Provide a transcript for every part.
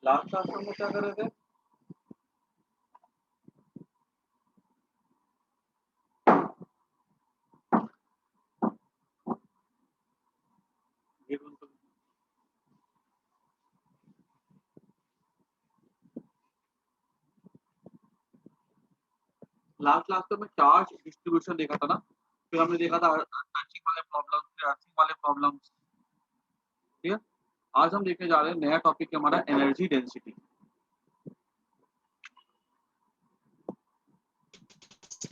Last class में हम लोग क्या कर रहे थे? ये कौन सा? लास्ट क्लास में चार्ज डिस्ट्रीब्यूशन देखा था ना, फिर हमने देखा था अर्थिंग वाले प्रॉब्लम्स, फिर अर्थिंग वाले प्रॉब्लम्स। ठीक है, आज हम देखने जा रहे हैं नया टॉपिक है हमारा एनर्जी डेंसिटी।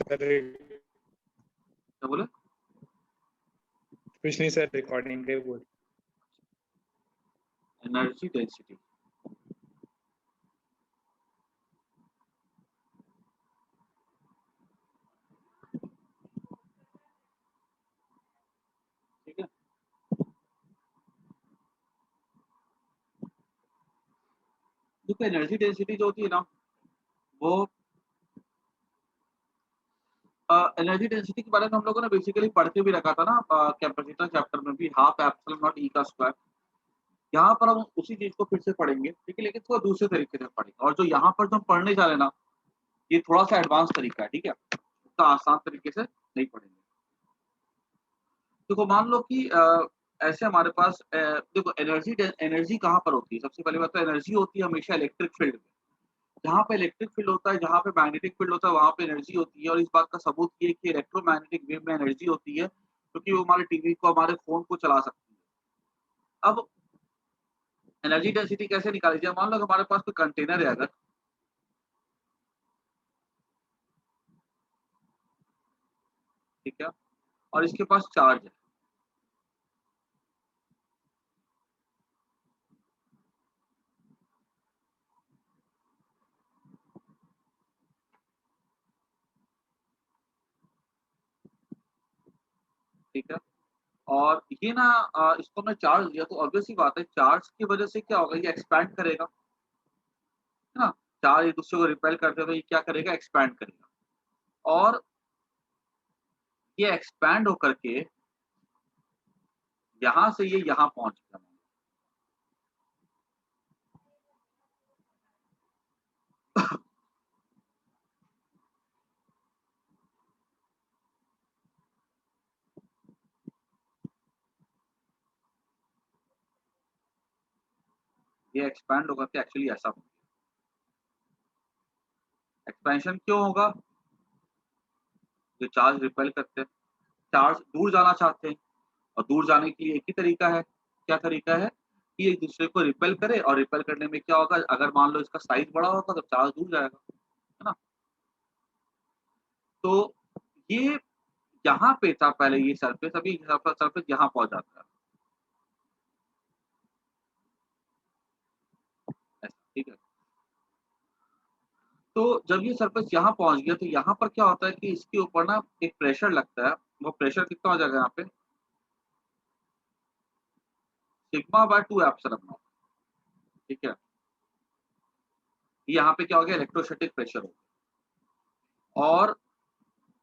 क्या बोले? कुछ नहीं सर, रिकॉर्डिंग के बोल। Energy density. ठीक है, देखो एनर्जी डेंसिटी जो होती है ना, वो एनर्जी डेंसिटी के बारे में हम लोगों ने बेसिकली पढ़ के भी रखा था ना, कैपेसिटर चैप्टर में भी, हाफ एप्सिलॉन नॉट ई का स्क्वायर। यहाँ पर हम उसी चीज को फिर से पढ़ेंगे, ठीक है, लेकिन थोड़ा दूसरे तरीके से पढ़ेंगे। और जो यहाँ पर जो हम पढ़ने जा रहे हैं ना, ये थोड़ा सा एडवांस तरीका है, ठीक है, तो आसान तरीके से नहीं पढ़ेंगे। देखो मान लो कि ऐसे हमारे पास देखो एनर्जी एनर्जी कहाँ पर होती है? सबसे पहले बात तो एनर्जी होती है हमेशा इलेक्ट्रिक फील्ड में। जहाँ पे इलेक्ट्रिक फील्ड होता है, जहाँ पे मैग्नेटिक फील्ड होता है, वहाँ पे एनर्जी होती है। और इस बात का सबूत ये है कि इलेक्ट्रोमैग्नेटिक वेव में एनर्जी होती है, क्योंकि वो हमारे टीवी को, हमारे फोन को चला सकती है। अब एनर्जी डेंसिटी कैसे निकाली जाए? मान लो कि हमारे पास कोई कंटेनर है अगर, ठीक है, और इसके पास चार्ज है, ठीक है, और ये ना इसको हमने चार्ज दिया, तो ऑब्वियस सी बात है चार्ज की वजह से क्या होगा, ये एक्सपैंड करेगा, है ना। चार्ज एक दूसरे को रिपेल करते हैं तो ये क्या करेगा, एक्सपैंड करेगा। और ये एक्सपैंड होकर के यहाँ से ये यहाँ पहुंच गया। ये एक्सपैंड होकर के एक्चुअली ऐसा हो गया। एक्सपेंशन क्यों होगा? जो चार्ज रिपेल करते हैं, चार्ज दूर जाना चाहते हैं, और दूर जाने के लिए एक ही तरीका है। क्या तरीका है? कि एक दूसरे को रिपेल करे, और रिपेल करने में क्या होगा, अगर मान लो इसका साइज बड़ा होगा तो चार्ज दूर जाएगा, है ना। तो ये यहाँ पे था पहले ये सरफेस, अभी सरफेस यहाँ पहुंच जाता है ऐसा, ठीक है। तो जब ये सरफेस यहाँ पहुंच गया तो यहाँ पर क्या होता है कि इसके ऊपर ना एक प्रेशर लगता है। वो प्रेशर कितना हो जाएगा यहाँ पे, सिग्मा बाय 2 एप्सिलॉन नॉट, ठीक है। यहाँ पे क्या हो गया, इलेक्ट्रोस्टैटिक प्रेशर हो गया, और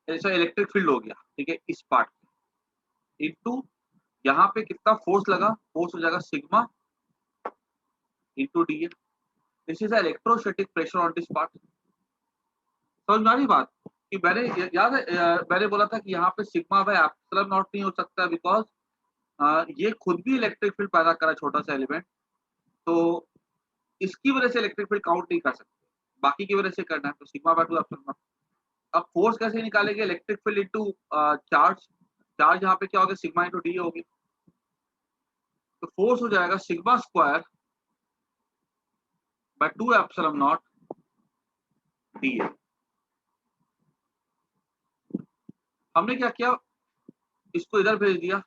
ऐसा इलेक्ट्रिक फील्ड हो गया, ठीक है, इस पार्ट में इनटू यहाँ पे कितना फोर्स लगा, फोर्स हो जाएगा sigma into D. This is electrostatic pressure on this part. समझ में आ रही बात? कि मैंने याद है मैंने बोला था कि यहाँ पे सिग्मा बाय एप्सिलॉन नॉट नहीं हो सकता, बिकॉज ये खुद भी इलेक्ट्रिक फील्ड पैदा करा छोटा सा एलिमेंट, तो इसकी वजह से इलेक्ट्रिक फील्ड काउंट नहीं कर सकते, बाकी की वजह से करना है, तो सिग्मा बाय 2 एप्सिलॉन नॉट। अब फोर्स कैसे निकालेंगे, electric field into charge. Charge यहाँ पे क्या हो गया, सिग्मा इनटू डी हो गया, तो फोर्स हो जाएगा sigma square by 2 epsilon not D. हमने क्या किया, इसको इधर भेज दिया,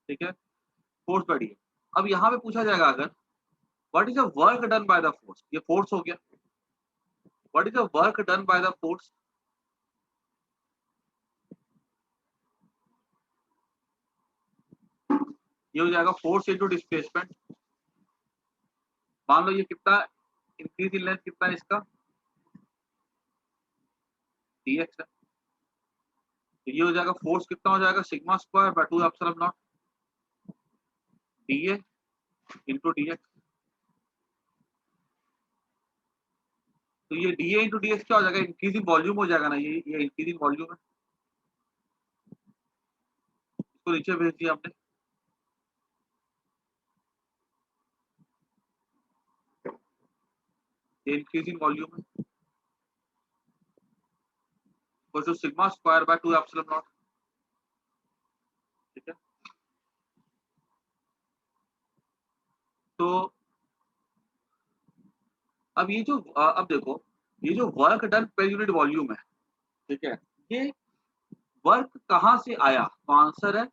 ठीक है, फोर्स बाय डी। अब यहाँ पे पूछा जाएगा अगर what is the work done by the force, ये फोर्स हो गया, what is the work done by the force, ये हो जाएगा फोर्स इनटू डिस्प्लेसमेंट। मान लो ये कितना इंक्रीज इन लेंथ कितना है इसका, dx है, तो ये हो जाएगा फोर्स कितना हो जाएगा, sigma square by 2 epsilon not dA into dx। तो ये dA इंटू dx क्या हो जाएगा, इंक्रीजिंग वॉल्यूम हो जाएगा ना, ये इंक्रीजिंग वॉल्यूम है, इसको नीचे भेज दिया आपने, ये इंक्रीजिंग वॉल्यूम है, वो जो sigma square by 2 epsilon naught, ठीक है। तो अब ये जो अब देखो, ये जो work done per unit volume है, ठीक है, ये वर्क कहाँ से आया, तो आंसर है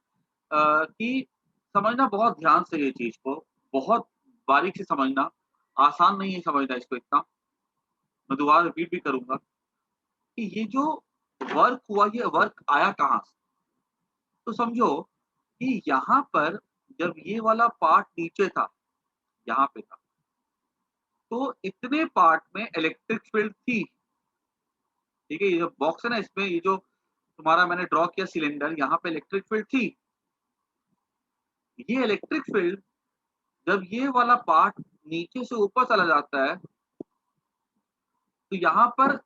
कि समझना बहुत ध्यान से ये चीज को, बहुत बारीक से समझना, आसान नहीं है समझना इसको इतना, मैं दोबारा रिपीट भी करूंगा कि ये जो वर्क हुआ, ये वर्क आया कहाँ से। तो समझो कि यहाँ पर जब ये वाला पार्ट नीचे था, यहाँ पे था, तो इतने पार्ट में इलेक्ट्रिक फील्ड थी, ठीक है, ये जो बॉक्स है ना, इसमें ये जो तुम्हारा मैंने ड्रॉ किया सिलेंडर, यहाँ पे इलेक्ट्रिक फील्ड थी। ये इलेक्ट्रिक फील्ड जब ये वाला पार्ट नीचे से ऊपर चला जाता है, तो यहाँ पर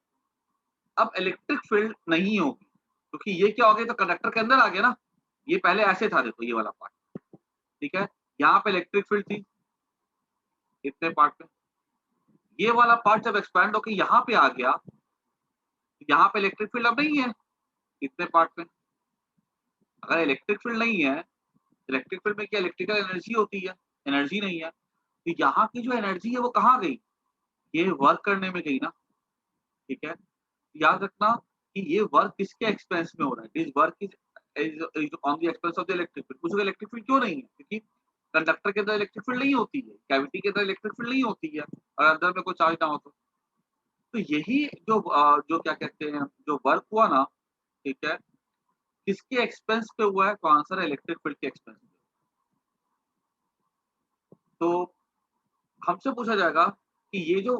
अब इलेक्ट्रिक फील्ड नहीं होगी, क्योंकि ये क्या हो गया, तो कंडक्टर के अंदर आ गया ना, ये पहले ऐसे था, देखो ये वाला पार्ट, ठीक है, यहाँ पे इलेक्ट्रिक फील्ड थी इतने पार्ट में, ये वाला पार्ट जब एक्सपैंड होकर यहाँ पे आ गया, तो यहाँ पे इलेक्ट्रिक फील्ड अब नहीं है इतने पार्ट में। अगर इलेक्ट्रिक फील्ड नहीं है, इलेक्ट्रिक फील्ड में क्या इलेक्ट्रिकल एनर्जी होती है, एनर्जी नहीं है, तो यहाँ की जो एनर्जी है वो कहाँ गई, ये वर्क करने में गई ना, ठीक है। याद रखना कि ये वर्क किसके एक्सपेंस में हो रहा है, this work is on the expense of the electric field. पूछोगे इलेक्ट्रिक फील्ड क्यों नहीं है, क्योंकि कंडक्टर के अंदर इलेक्ट्रिक फील्ड नहीं होती है, कैविटी के अंदर इलेक्ट्रिक फील्ड नहीं होती है, और अंदर में कोई चार्ज ना हो तो यही जो क्या कहते हैं, जो वर्क हुआ ना, ठीक है, किसके एक्सपेंस पे हुआ है, तो आंसर है इलेक्ट्रिक फील्ड के एक्सपेंस पे। तो हमसे पूछा जाएगा कि ये जो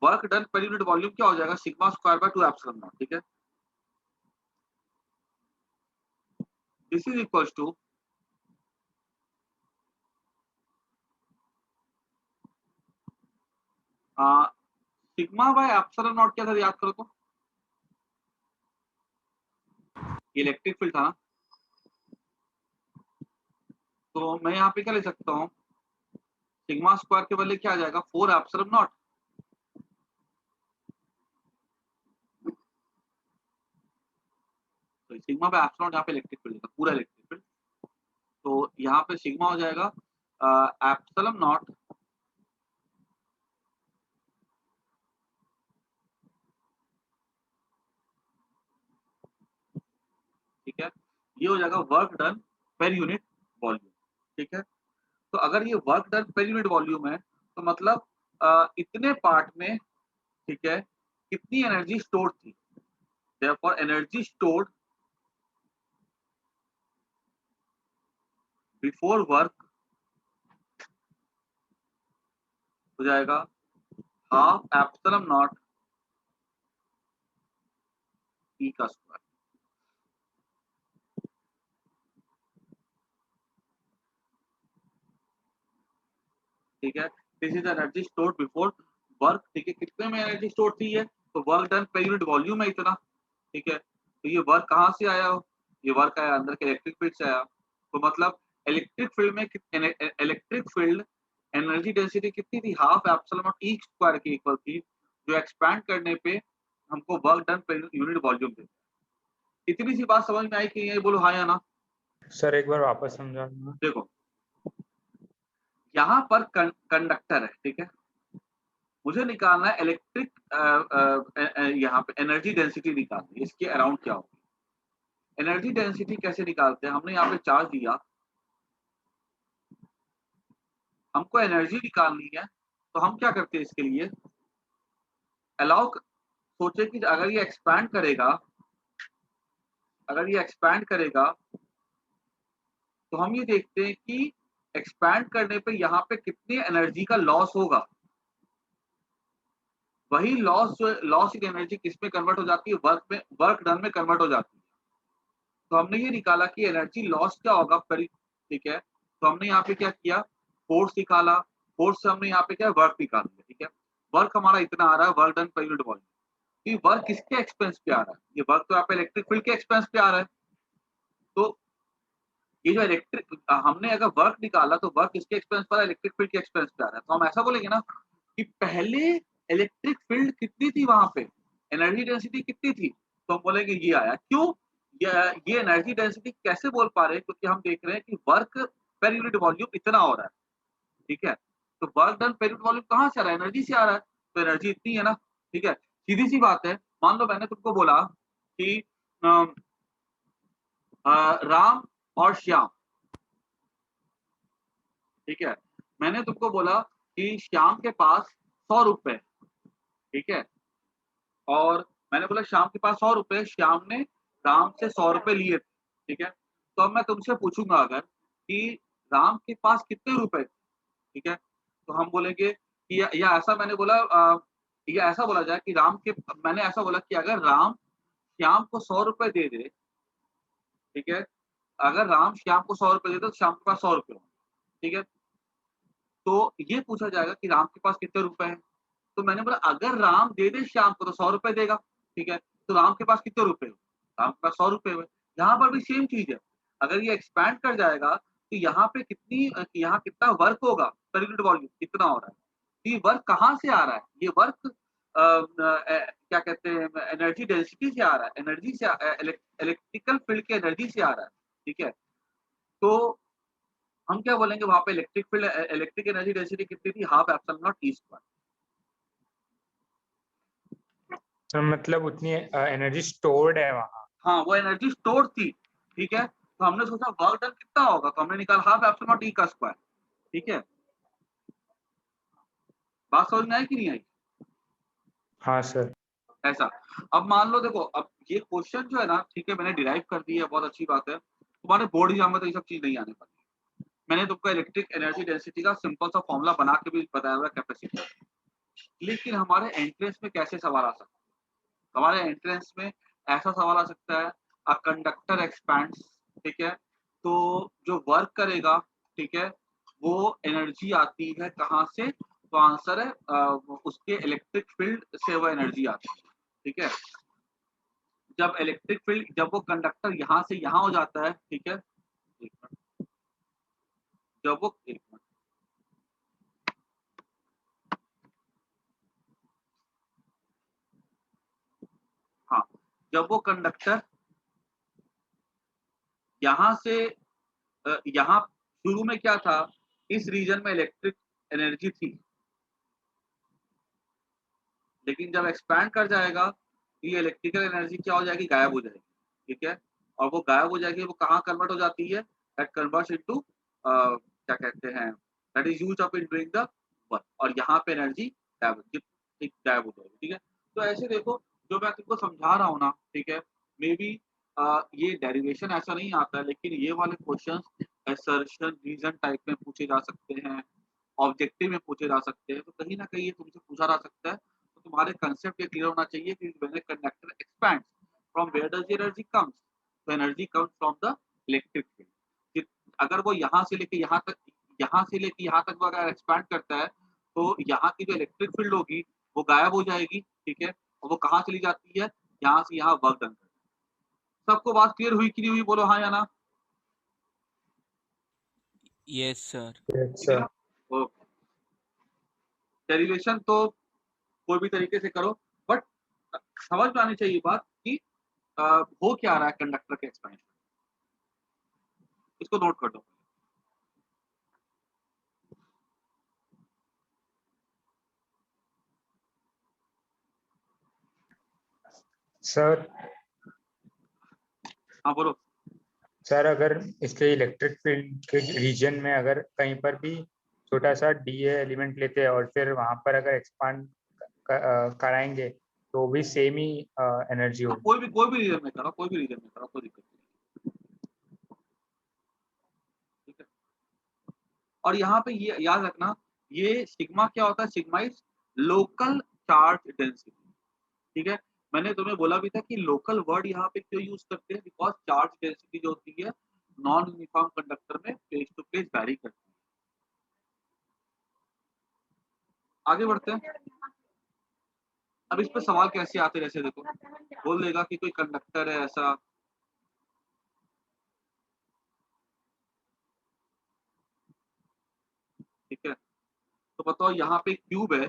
work done per unit volume क्या हो जाएगा, sigma square by 2 epsilon naught, ठीक है। This is equals to sigma by epsilon naught क्या था, याद करो तो, ये इलेक्ट्रिक फील्ड था ना, तो मैं यहाँ पे क्या ले सकता हूँ, सिग्मा स्क्वायर के बदले क्या आ जाएगा, 4 एप्सिलॉन नॉट, तो सिग्मा बाय एप्सिलॉन यहाँ पे इलेक्ट्रिक फील्ड था, पूरा इलेक्ट्रिक फील्ड, तो यहाँ पे सिग्मा हो जाएगा एप्सिलॉन नॉट ठीक है, ये हो जाएगा work done per unit volume, ठीक है। तो अगर ये work done per unit volume है, तो मतलब इतने पार्ट में, ठीक है, कितनी एनर्जी स्टोर थी, therefore energy stored before work हो जाएगा हाफ एप्सिलॉन नॉट ई का स्क्वायर, ठीक है। This is energy stored before work, ठीक है, कितने में एनर्जी स्टोर थी ये, तो work done per unit volume है इतना, ठीक है। तो ये वर्क कहाँ से आया, ये वर्क आया अंदर के इलेक्ट्रिक फील्ड से आया, तो मतलब इलेक्ट्रिक फील्ड में इलेक्ट्रिक फील्ड एनर्जी डेंसिटी कितनी थी, half epsilon naught E square के इक्वल थी, जो एक्सपैंड करने पे हमको work done per unit volume देता है। इतनी सी बात समझ में आई कि ये बोलो हाँ या ना। सर एक बार वापस समझाना। देखो यहाँ पर कंडक्टर है, ठीक है, मुझे निकालना है इलेक्ट्रिक यहाँ पे एनर्जी डेंसिटी निकालनी है, इसके अराउंड क्या होगी। एनर्जी डेंसिटी कैसे निकालते हैं, हमने यहाँ पे चार्ज दिया, हमको एनर्जी निकालनी है, तो हम क्या करते हैं इसके लिए, अलाउ, सोचे कि अगर ये एक्सपैंड करेगा, अगर ये एक्सपैंड करेगा, तो हम ये देखते हैं कि एक्सपैंड करने पे यहाँ पे कितनी एनर्जी का लॉस होगा, वही लॉस जो लॉस इन एनर्जी किस में कन्वर्ट हो जाती है, वर्क में, वर्क डन में कन्वर्ट हो जाती है। तो हमने ये निकाला कि एनर्जी लॉस क्या होगा पर, ठीक है, तो हमने यहाँ पे क्या किया, फोर्स निकाला, फोर्स से हमने यहाँ पे क्या वर्क निकाल दिया, ठीक है। वर्क हमारा इतना आ रहा है, work done per unit volume. ये वर्क किसके एक्सपेंस पे आ रहा है? ये वर्क तो यहाँ पे इलेक्ट्रिक फील्ड के एक्सपेंस पे आ रहा है। तो ये जो इलेक्ट्रिक हमने अगर वर्क निकाला तो वर्क किसके एक्सपेंस पर है? इलेक्ट्रिक फील्ड के एक्सपेंस पे आ रहा है। तो हम ऐसा बोलेंगे ना कि पहले इलेक्ट्रिक फील्ड कितनी थी वहाँ पे? एनर्जी डेंसिटी कितनी थी? तो हम बोलेंगे ये आया। क्यों? ये एनर्जी डेंसिटी कैसे बोल पा रहे हैं? क्योंकि हम देख रहे हैं कि वर्क पर यूनिट वॉल्यूम इतना हो रहा है, ठीक है? तो work done per unit volume कहाँ से आ रहा है? एनर्जी से आ रहा है। तो एनर्जी इतनी है ना, ठीक है? सीधी-सी बात है, मान लो मैंने तुमको बोला कि अ राम और श्याम, ठीक है? मैंने तुमको बोला कि श्याम के पास ₹100, ठीक है? और मैंने बोला श्याम के पास ₹100, श्याम ने राम से ₹100 लिए थे, ठीक है? तो अब मैं तुमसे पूछूँगा अगर कि राम के पास कितने रुपए थे, ठीक है? तो हम बोलेंगे कि या ऐसा मैंने बोला या ऐसा बोला जाए कि मैंने ऐसा बोला कि अगर राम श्याम को ₹100 दे दे, ठीक है? अगर राम श्याम को ₹100 दे दे तो श्याम के पास ₹100 होंगे, ठीक है? तो ये पूछा जाएगा कि राम के पास कितने रुपए हैं? तो मैंने बोला अगर राम दे दे श्याम को तो ₹100 देगा, ठीक है? तो राम के पास कितने रुपए हुए? राम के पास ₹100 हुए। यहाँ पर भी सेम चीज़ है। अगर ये एक्सपैंड कर जाएगा तो यहाँ पे यहाँ कितना वर्क होगा पर यूनिट वॉल्यूम कितना हो रहा है? तो ये वर्क कहाँ से आ रहा है? ये वर्क क्या कहते हैं एनर्जी डेंसिटी से आ रहा है, एनर्जी से इलेक्ट्रिकल फील्ड की एनर्जी से आ रहा है, ठीक है? तो हम क्या बोलेंगे वहाँ पे इलेक्ट्रिक एनर्जी डेंसिटी कितनी थी? Half epsilon naught E square. तो मतलब उतनी एनर्जी स्टोर्ड है वहाँ। हाँ, वो एनर्जी स्टोर थी, ठीक है? तो हमने सोचा वर्क डन कितना होगा? तो हमने निकाला हाफ एप्सिलॉन नॉट ई का स्क्वायर, ठीक है? बात समझ में आई कि नहीं आई? हाँ सर। ऐसा। अब मान लो देखो, अब ये क्वेश्चन जो है ना, ठीक है, मैंने डिराइव कर दी है, बहुत अच्छी बात है। तुम्हारे बोर्ड एग्जाम में तो ये सब चीज़ नहीं आने वाली। मैंने तुमको इलेक्ट्रिक एनर्जी डेंसिटी का सिंपल सा फॉर्मूला बना के भी बताया हुआ है कैपेसिटी। लेकिन हमारे एंट्रेंस में कैसे सवाल आ सकता है? हमारे एंट्रेंस में ऐसा सवाल आ सकता है, अ कंडक्टर एक्सपैंड्स, ठीक है? तो जो वर्क करेगा, ठीक है, वो एनर्जी आती है कहाँ से? तो आंसर है उसके इलेक्ट्रिक फील्ड से वो एनर्जी आती है, ठीक है? जब वो कंडक्टर यहाँ से यहाँ हो जाता है, ठीक है? एक मिनट, एक मिनट, हाँ, जब वो कंडक्टर यहाँ से यहाँ शुरू में क्या था? इस रीजन में इलेक्ट्रिक एनर्जी थी, लेकिन जब एक्सपैंड कर जाएगा, ये इलेक्ट्रिकल एनर्जी क्या हो जाएगी? गायब हो जाएगी, ठीक है? और वो गायब हो जाएगी, वो कहाँ कन्वर्ट हो जाती है? दैट कन्वर्ट्स इनटू क्या कहते हैं? That is used up in doing the work, और यहाँ पे एनर्जी गायब हो जाएगी, ठीक है? तो ऐसे देखो, जो मैं तुमको समझा रहा हूँ ना, ठीक है? मे बी ये डेरिवेशन ऐसा नहीं आता है, लेकिन ये वाले क्वेश्चंस असर्शन रीजन टाइप में पूछे जा सकते हैं, ऑब्जेक्टिव में पूछे जा सकते हैं, तो कहीं न कहीं ये तुमसे पूछा जा सकता है। तो तुम्हारे कांसेप्ट ये क्लियर होना चाहिए कि when a conductor expands from where does the energy comes? तो energy comes from the electric field. कि अगर वो यहाँ से लेके यहाँ तक वो अगर एक्सपैंड करता है, तो यहाँ की जो इलेक्ट्रिक फील्ड होगी, वो गायब हो जाएगी, ठीक है? और वो कहाँ चली जाती है? यहाँ से यहाँ वर्क डन करती है। सबको बात क्लियर हुई कि नहीं हुई? बोलो हाँ या ना? Yes sir. ठीक है ना? ओके। डेरिवेशन तो कोई भी तरीके से करो, बट समझ में आनी चाहिए बात कि हो क्या रहा है कंडक्टर के एक्सपेंशन। इसको नोट कर दो। सर हाँ बोलो। सर अगर इसके इलेक्ट्रिक फील्ड के रीजन में अगर कहीं पर भी छोटा सा डी एलिमेंट लेते हैं और फिर वहां पर अगर एक्सपांड कराएंगे तो भी सेम ही एनर्जी हाँ, होगी। कोई भी रीजन में करो, कोई दिक्कत नहीं, ठीक है? और यहाँ पे ये याद रखना, ये सिग्मा क्या होता है? Sigma is local charge density, ठीक है? मैंने तुम्हें बोला भी था कि लोकल वर्ड यहाँ पे क्यों यूज करते हैं? बिकॉज चार्ज डेंसिटी जो होती है नॉन यूनिफॉर्म कंडक्टर में प्लेस टू प्लेस वैरी करती है। आगे बढ़ते हैं। अब इस पे सवाल कैसे आते जैसे देखो बोल देगा कि कोई कंडक्टर है ऐसा, ठीक है, तो बताओ यहाँ पे क्यूब है,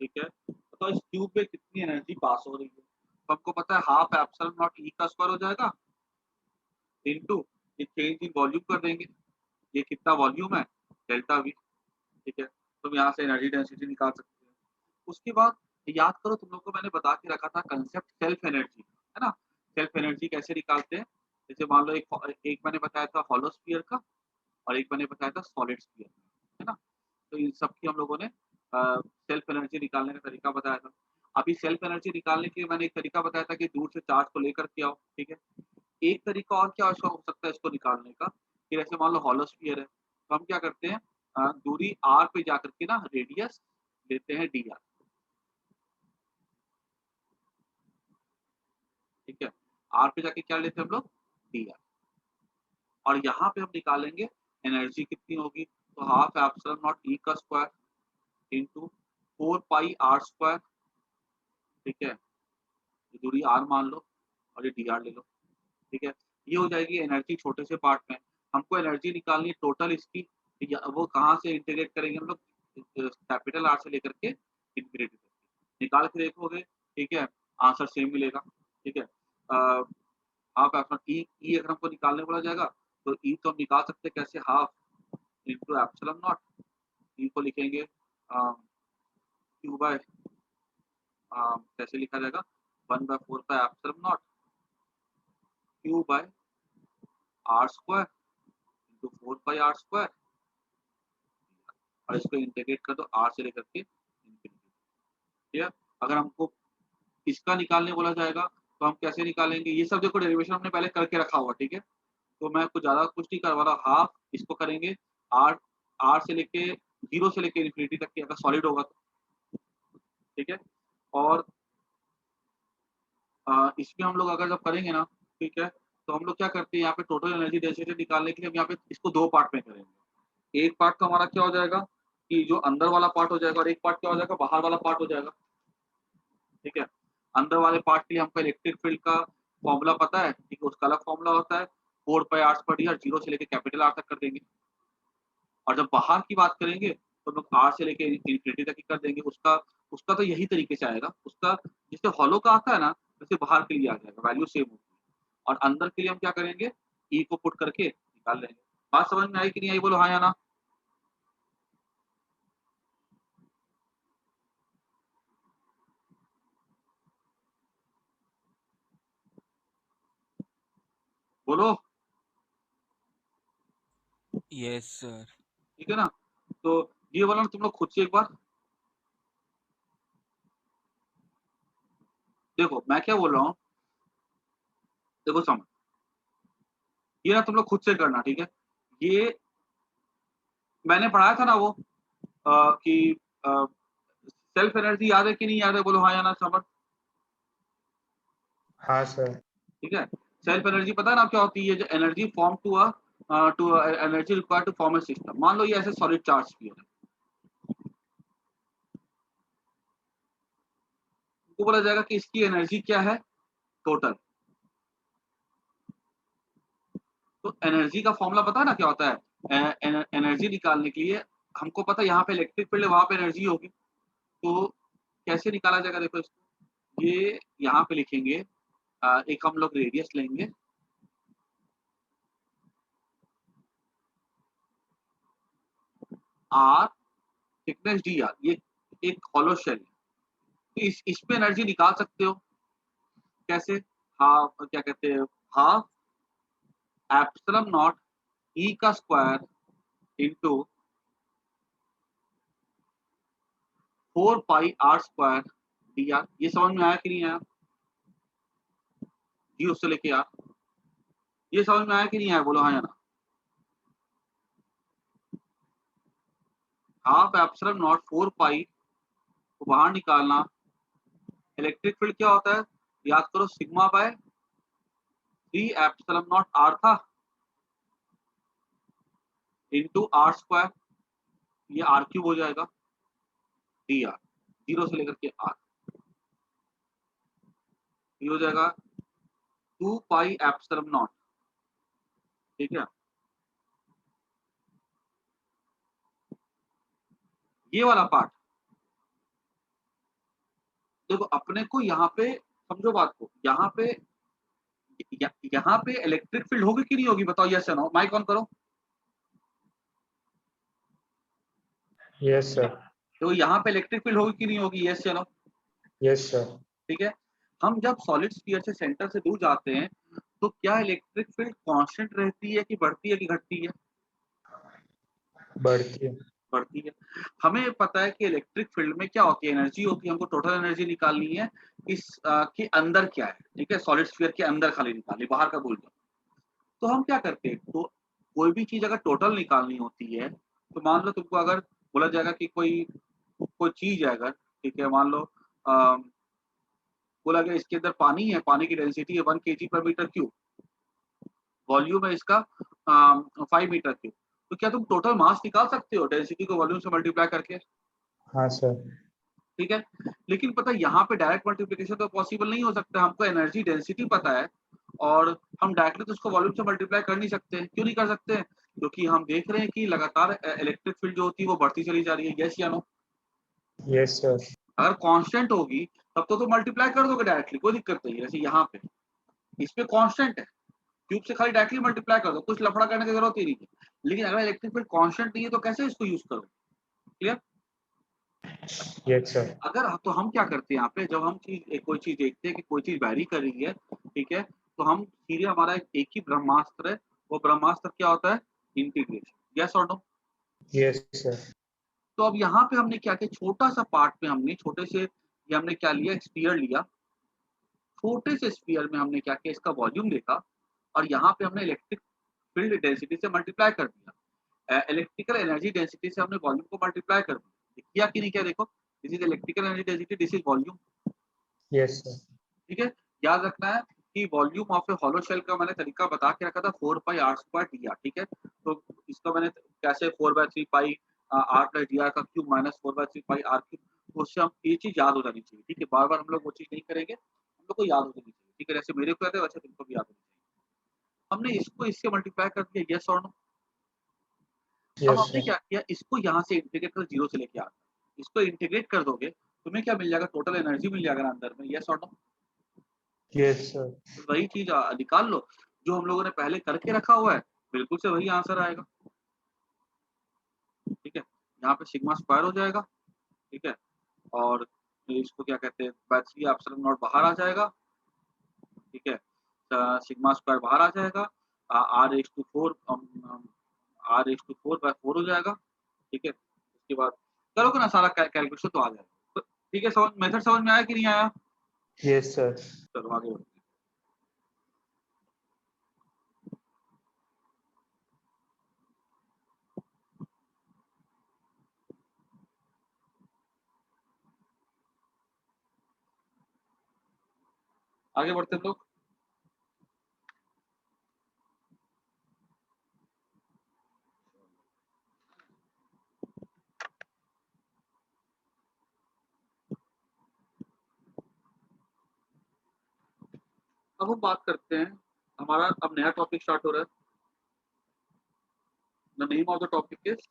ठीक है, बताओ इस क्यूब में कितनी एनर्जी पास हो रही है, तो हमको पता है हाफ एप्सिलॉन नॉट ई का स्क्वायर हो जाएगा इनटू ये चेंज इन वॉल्यूम कर देंगे, ये कितना वॉल्यूम है डेल्टा वी, ठीक है, तुम यहाँ से एनर्जी डेंसिटी निकाल सकते हो। उसके बाद याद करो तुम लोग को मैंने बता के रखा था कंसेप्ट सेल्फ एनर्जी, है ना, सेल्फ एनर्जी कैसे निकालते हैं, जैसे मान लो एक मैंने बताया था हॉलो स्फीयर का और एक मैंने बताया था सॉलिड स्फीयर, है ना, तो इन सब की हम लोगों ने सेल्फ एनर्जी निकालने का तरीका बताया था। अभी सेल्फ एनर्जी निकालने के मैंने एक तरीका बताया था कि दूर से चार्ज को लेकर के आओ, ठीक है, एक तरीका और क्या हो सकता है इसको निकालने का कि जैसे मान लो हॉलो स्फीयर है तो हम क्या करते हैं दूरी आर पे जाकर के ना रेडियस लेते हैं डी आर, ठीक है, आर पे जाके क्या लेते हैं हम लोग डी आर, और यहाँ पे हम निकालेंगे एनर्जी कितनी होगी, तो हाफ एप्सिलॉन नॉट ई का square into 4 pi are square, ठीक है, ये दूरी आर मान लो और ये डी आर ले लो, ठीक है, ये हो जाएगी एनर्जी छोटे से पार्ट में। हमको एनर्जी निकालनी है टोटल इसकी, वो कहाँ से इंटीग्रेट करेंगे हम लोग कैपिटल आर से लेकर के इन्फिनिटी तक निकाल के देखोगे, ठीक है, आंसर सेम मिलेगा, ठीक है। हाफ एप्सिलॉन ई अगर हमको निकालने बोला जाएगा तो ई तो हम निकाल सकते हैं कैसे, half into epsilon naught, E को लिखेंगे क्यू बाय कैसे लिखा जाएगा 1/4 का epsilon naught Q by r square into 4 pi are square, और इसको इंटीग्रेट कर दो आर से लेकर के इंफिनिटी, ठीक है। अगर हमको इसका निकालने बोला जाएगा तो हम कैसे निकालेंगे, ये सब देखो डेरिवेशन हमने पहले करके रखा हुआ, ठीक है, तो मैं कुछ ज्यादा कुछ नहीं करवा रहा, हाफ इसको करेंगे आर आर से लेके जीरो से लेके इन्फिनिटी तक की अगर सॉलिड होगा तो, ठीक है, और इसमें हम लोग अगर जब करेंगे ना, ठीक है, तो हम लोग क्या करते हैं यहाँ पे टोटल एनर्जी डेंसिटी निकालने के लिए हम यहाँ पे इसको दो पार्ट में करेंगे, एक पार्ट तो हमारा क्या हो जाएगा कि जो अंदर वाला पार्ट हो जाएगा और एक पार्ट क्या हो जाएगा बाहर वाला पार्ट हो जाएगा, ठीक है, अंदर वाले पार्ट के लिए हमको इलेक्ट्रिक फील्ड का फॉर्मूला पता है, ठीक है, उसका अलग फॉर्मूला होता है 4 पाई आर पर डी आर, जीरो से लेके कैपिटल आर तक कर देंगे, और जब बाहर की बात करेंगे तो लोग आर से लेके इन्फिनिटी तक ही कर देंगे, उसका उसका तो यही तरीके से आएगा, उसका जिससे हॉलो का आता है ना वैसे बाहर के लिए आ जाएगा, वैल्यू सेम होगी, और अंदर के लिए हम क्या करेंगे ई को पुट करके निकाल लेंगे। बात समझ में आई कि नहीं आई, बोलो हाँ या ना। बोलो, यस सर। ठीक है ना, तो ये वाला तुम लोग खुद से एक बार देखो मैं क्या बोल रहा हूँ, देखो समझ, ये ना तुम लोग खुद से करना, ठीक है, ये मैंने पढ़ाया था ना वो कि सेल्फ एनर्जी याद है कि नहीं याद है, बोलो हाँ या ना समझ, हाँ सर। ठीक है, सेल्फ एनर्जी पता है ना क्या होती है, जो energy form to energy required to form a system, मान लो ये ऐसे सॉलिड चार्ज स्फीयर है, उनको बोला जाएगा कि इसकी एनर्जी क्या है टोटल, तो एनर्जी का फॉर्मूला पता है ना क्या होता है, एनर्जी निकालने के लिए हमको पता है यहाँ पे इलेक्ट्रिक फील्ड है वहां पे एनर्जी होगी, तो कैसे निकाला जाएगा देखो इसको, ये यहाँ पे लिखेंगे एक हम लोग रेडियस लेंगे, आर थिकनेस डी आर, ये एक हॉलो शेल है, तो इस पे एनर्जी निकाल सकते हो कैसे, हाफ क्या कहते हैं हाफ एप्सिलॉन नॉट ई का square into 4 pi are square D r, ये समझ में आया कि नहीं आया, जी उससे लेके आर, ये समझ में आया कि नहीं आया, बोलो हाँ या ना। हाफ एप्सिलॉन नॉट 4 पाई को बाहर निकालना, इलेक्ट्रिक फील्ड क्या होता है याद करो sigma by 3 epsilon naught r था इंटू आर स्क्वायर, ये आर क्यूब हो जाएगा, डी आर, 0 से लेकर के आर, ये हो जाएगा 2 पाई एप्सिलॉन नॉट। ठीक है, ये वाला पार्ट देखो अपने को यहाँ पे, समझो बात को, यहाँ पे यहाँ पे इलेक्ट्रिक फील्ड होगी कि नहीं होगी, बताओ यस या नो, माइक ऑन करो। Yes sir. तो यहाँ पे इलेक्ट्रिक फील्ड होगी कि नहीं होगी, यस या नो। Yes sir. ठीक है, हम जब सॉलिड स्फीयर से सेंटर से दूर जाते हैं तो क्या इलेक्ट्रिक फील्ड कांस्टेंट रहती है कि बढ़ती है कि घटती है? बढ़ती है। बढ़ती है। हमें पता है कि इलेक्ट्रिक फील्ड में क्या होती है, एनर्जी होती है, हमको टोटल एनर्जी निकालनी है इस के अंदर क्या है। ठीक है, सॉलिड स्फीयर के अंदर खाली निकालनी, बाहर का भूल जाओ। तो हम क्या करते हैं, तो कोई भी चीज अगर टोटल निकालनी होती है तो मान लो तुमको अगर बोला जाएगा कि कोई कोई चीज है अगर, ठीक है, मान लो बोला गया इसके अंदर पानी है, पानी की डेंसिटी है 1 kg पर मीटर क्यूब, वॉल्यूम है इसका 5 मीटर क्यूब, तो क्या तुम टोटल मास निकाल सकते हो डेंसिटी को वॉल्यूम से मल्टीप्लाई करके? हाँ सर। ठीक है, लेकिन पता है यहाँ पे डायरेक्ट मल्टीप्लिकेशन तो पॉसिबल नहीं हो सकता, हमको एनर्जी डेंसिटी पता है और हम डायरेक्टली तो उसको वॉल्यूम से मल्टीप्लाई कर नहीं सकते। क्यों नहीं कर सकते? क्योंकि हम देख रहे हैं कि लगातार इलेक्ट्रिक फील्ड जो होती है वो बढ़ती चली जा रही है, यस या नो। Yes sir. अगर कांस्टेंट होगी तब तो मल्टीप्लाई कर दोगे डायरेक्टली, कोई दिक्कत नहीं है। जैसे यहाँ पे इस पे कांस्टेंट है, क्यूब से खाली डायरेक्टली मल्टीप्लाई कर दो, कुछ लफड़ा करने की जरूरत ही नहीं है। लेकिन अगर इलेक्ट्रिक फील्ड कांस्टेंट नहीं है तो कैसे इसको यूज करो? क्लियर? Yes sir. अगर तो हम क्या करते हैं यहाँ पे, जब हम कोई चीज देखते हैं कि कोई चीज वैरी कर रही है, ठीक है, तो हम सीधे हमारा एक ही ब्रह्मास्त्र है, वो ब्रह्मास्त्र क्या होता है, इंटीग्रेशन। यस और नो? Yes sir. तो अब यहाँ पे हमने क्या किया, छोटा सा पार्ट में हमने छोटे से ये हमने क्या लिया, स्फीयर लिया, छोटे से स्फीयर में हमने क्या किया, इसका वॉल्यूम देखा और यहाँ पे हमने इलेक्ट्रिक फील्ड डेंसिटी से मल्टीप्लाई कर दिया, इलेक्ट्रिकल एनर्जी डेंसिटी से हमने वॉल्यूम को मल्टीप्लाई कर दिया। किया कि नहीं किया? देखो, this is electrical energy density, this is volume. Yes sir. ठीक है, याद रखना है कि volume of a hollow shell का मैंने तरीका बता के रखा था, 4 pi are square D R. ठीक है, तो इसका मैंने कैसे 4/3 pi R plus D R का cube minus 4/3 pi R cube, तो उससे हम ये चीज याद हो जानी चाहिए। ठीक है, बार बार हम लोग वो चीज नहीं करेंगे, हम लोग को याद हो जानी चाहिए। ठीक है, जैसे मेरे को याद है वैसे तुमको भी याद होनी चाहिए। हमने इसको इससे मल्टीप्लाई कर दिया, यस और नो। अब यस हमने सर। क्या किया, इसको यहाँ से इंटीग्रेट कर 0 से लेके आ, इसको इंटीग्रेट कर दोगे तुम्हें क्या मिल जाएगा, टोटल एनर्जी मिल जाएगा अंदर में, यस और नो। Yes sir. वही चीज निकाल लो जो हम लोगों ने पहले करके रखा हुआ है, बिल्कुल से वही आंसर आएगा। ठीक है, यहाँ पे सिग्मा स्क्वायर हो जाएगा। ठीक है, और इसको क्या कहते हैं, बाय 3 एप्सिलॉन नॉट बाहर आ जाएगा। ठीक है, सिग्मा स्क्वायर बाहर आ जाएगा, r⁴ r⁴/4 हो जाएगा। ठीक है, उसके बाद करोगे ना सारा कैलकुलेशन तो आ जाएगा। तो ठीक है, समझ मेथड समझ में आया कि नहीं आया? Yes sir. चलो आगे बढ़ते हैं। आगे बढ़ते हैं लोग। अब हम बात करते हैं, हमारा अब नया टॉपिक स्टार्ट हो रहा है। The name of the topic is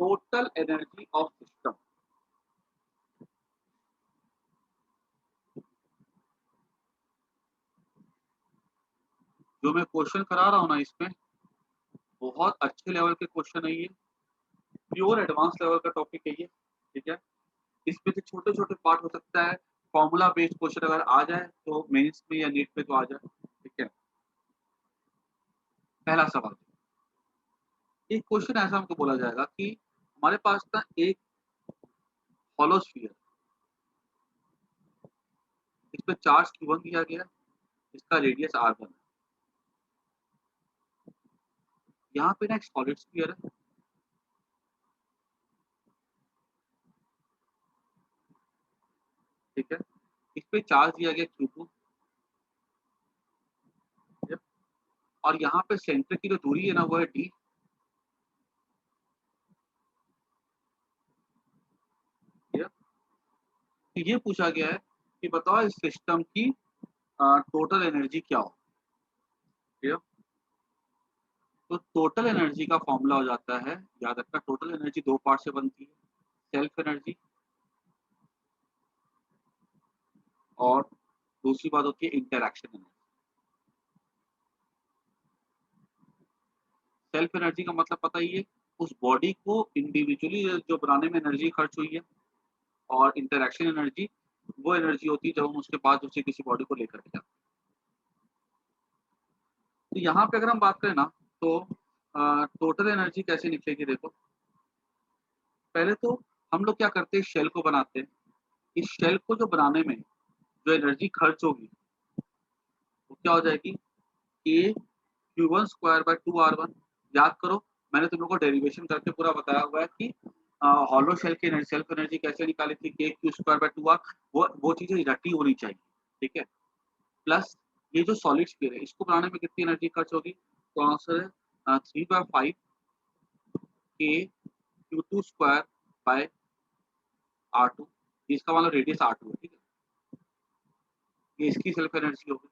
total energy of system. जो मैं क्वेश्चन करा रहा हूँ ना, इसमें बहुत अच्छे लेवल के क्वेश्चन है ये, प्योर एडवांस लेवल का टॉपिक है ये। ठीक है, इसमें से छोटे छोटे पार्ट हो सकता है, फॉर्मूला बेस्ड क्वेश्चन अगर आ जाए तो मेंस में या नीट में तो आ जाए। ठीक है, पहला सवाल, एक क्वेश्चन ऐसा हमको बोला जाएगा कि हमारे पास ना एक हॉलो स्फीयर, इस पे चार्ज Q1 दिया गया, इसका रेडियस R1 है। यहाँ पे ना एक सॉलिड स्फीयर है, ठीक है, इस पे चार्ज दिया गया Q2, और यहाँ पे सेंटर की जो दूरी है ना वो है D, तो ये पूछा गया है कि बताओ इस सिस्टम की टोटल एनर्जी क्या हो। ठीक है? तो टोटल एनर्जी का फॉर्मूला हो जाता है, याद रखना, टोटल एनर्जी दो पार्ट से बनती है, सेल्फ एनर्जी और दूसरी बात होती है इंटरैक्शन एनर्जी। सेल्फ एनर्जी का मतलब पता ही है, उस बॉडी को इंडिविजुअली जो बनाने में एनर्जी खर्च हुई है, और इंटरैक्शन एनर्जी वो एनर्जी होती है जब हम उसके बाद उसे किसी बॉडी को लेकर के जाते हैं। तो यहाँ पे अगर हम बात करें ना, तो टोटल एनर्जी कैसे निकलेगी, देखो पहले तो हम लोग क्या करते हैं, शेल को बनाते हैं। इस शेल को जो बनाने में जो एनर्जी खर्च होगी वो क्या हो जाएगी, ए Q1 स्क्वायर बाय 2R1। याद करो, मैंने तुम लोग को डेरिवेशन करके पूरा बताया हुआ है कि हॉलो शेल की सेल्फ एनर्जी कैसे निकाली थी, के क्यू स्क्वायर बाय 2R। वो चीजें रटी होनी चाहिए, ठीक है। प्लस ये जो सॉलिड स्फीयर है इसको बनाने में कितनी एनर्जी खर्च होगी, तो आंसर है 3/5 के Q2 स्क्वायर बाय R2। इसका मतलब रेडियस R2 है, ठीक है। ये इसकी सेल्फ एनर्जी होगी।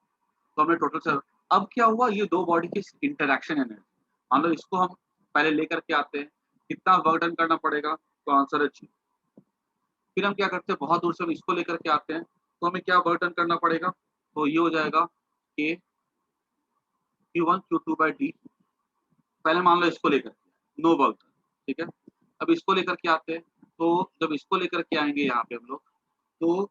तो हमने टोटल सेल्फ, अब क्या हुआ, ये दो बॉडी की इंटरैक्शन एनर्जी, मान लो इसको हम पहले लेकर के आते हैं, कितना वर्क डन करना पड़ेगा, तो आंसर है 0। फिर हम क्या करते हैं, बहुत दूर से हम इसको लेकर के आते हैं, तो हमें क्या वर्क डन करना पड़ेगा, तो ये हो जाएगा के Q1 Q2 बाई डी। पहले मान लो इसको लेकर नो वर्क डन, ठीक है। अब इसको लेकर के आते हैं, तो जब इसको लेकर के आएंगे यहाँ पे हम लोग, तो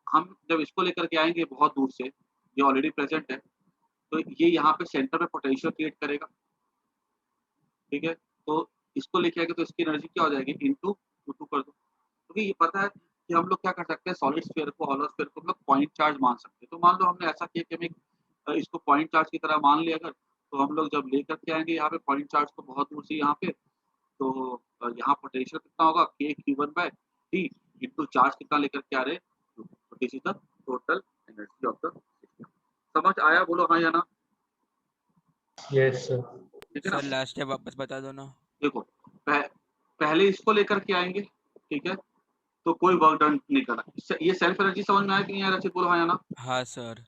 हम जब इसको लेकर के आएंगे बहुत दूर से, ये ऑलरेडी प्रेजेंट है, तो ये यहाँ पे सेंटर में पोटेंशियल क्रिएट करेगा, ठीक है। तो इसको लेके आएंगे तो इसकी एनर्जी क्या हो जाएगी, इनटू Q2 कर दो, क्योंकि ये पता है कि हम लोग क्या कर सकते हैं, सॉलिड स्फीयर को, हॉलो स्फीयर को हम लोग पॉइंट चार्ज मान सकते हैं। तो मान लो हमने ऐसा किया कि हम इसको पॉइंट चार्ज की तरह मान लिया अगर, तो हम लोग जब लेकर के आएंगे यहाँ पे पॉइंट चार्ज को बहुत दूर से यहाँ पे, तो यहाँ पोटेंशियल कितना होगा, के Q1 bye D into charge कितना लेकर के आ रहे हैं, this is the total energy of the system. समझ आया, बोलो हाँ या ना। Yes sir. ठीक है ना। सर लास्ट स्टेप वापस बता दो ना। देखो पहले इसको लेकर के आएंगे, ठीक है, तो कोई वर्क डन नहीं करना। ये सेल्फ एनर्जी समझ में आया कि नहीं आया, रचित बोलो हाँ या ना। हाँ सर।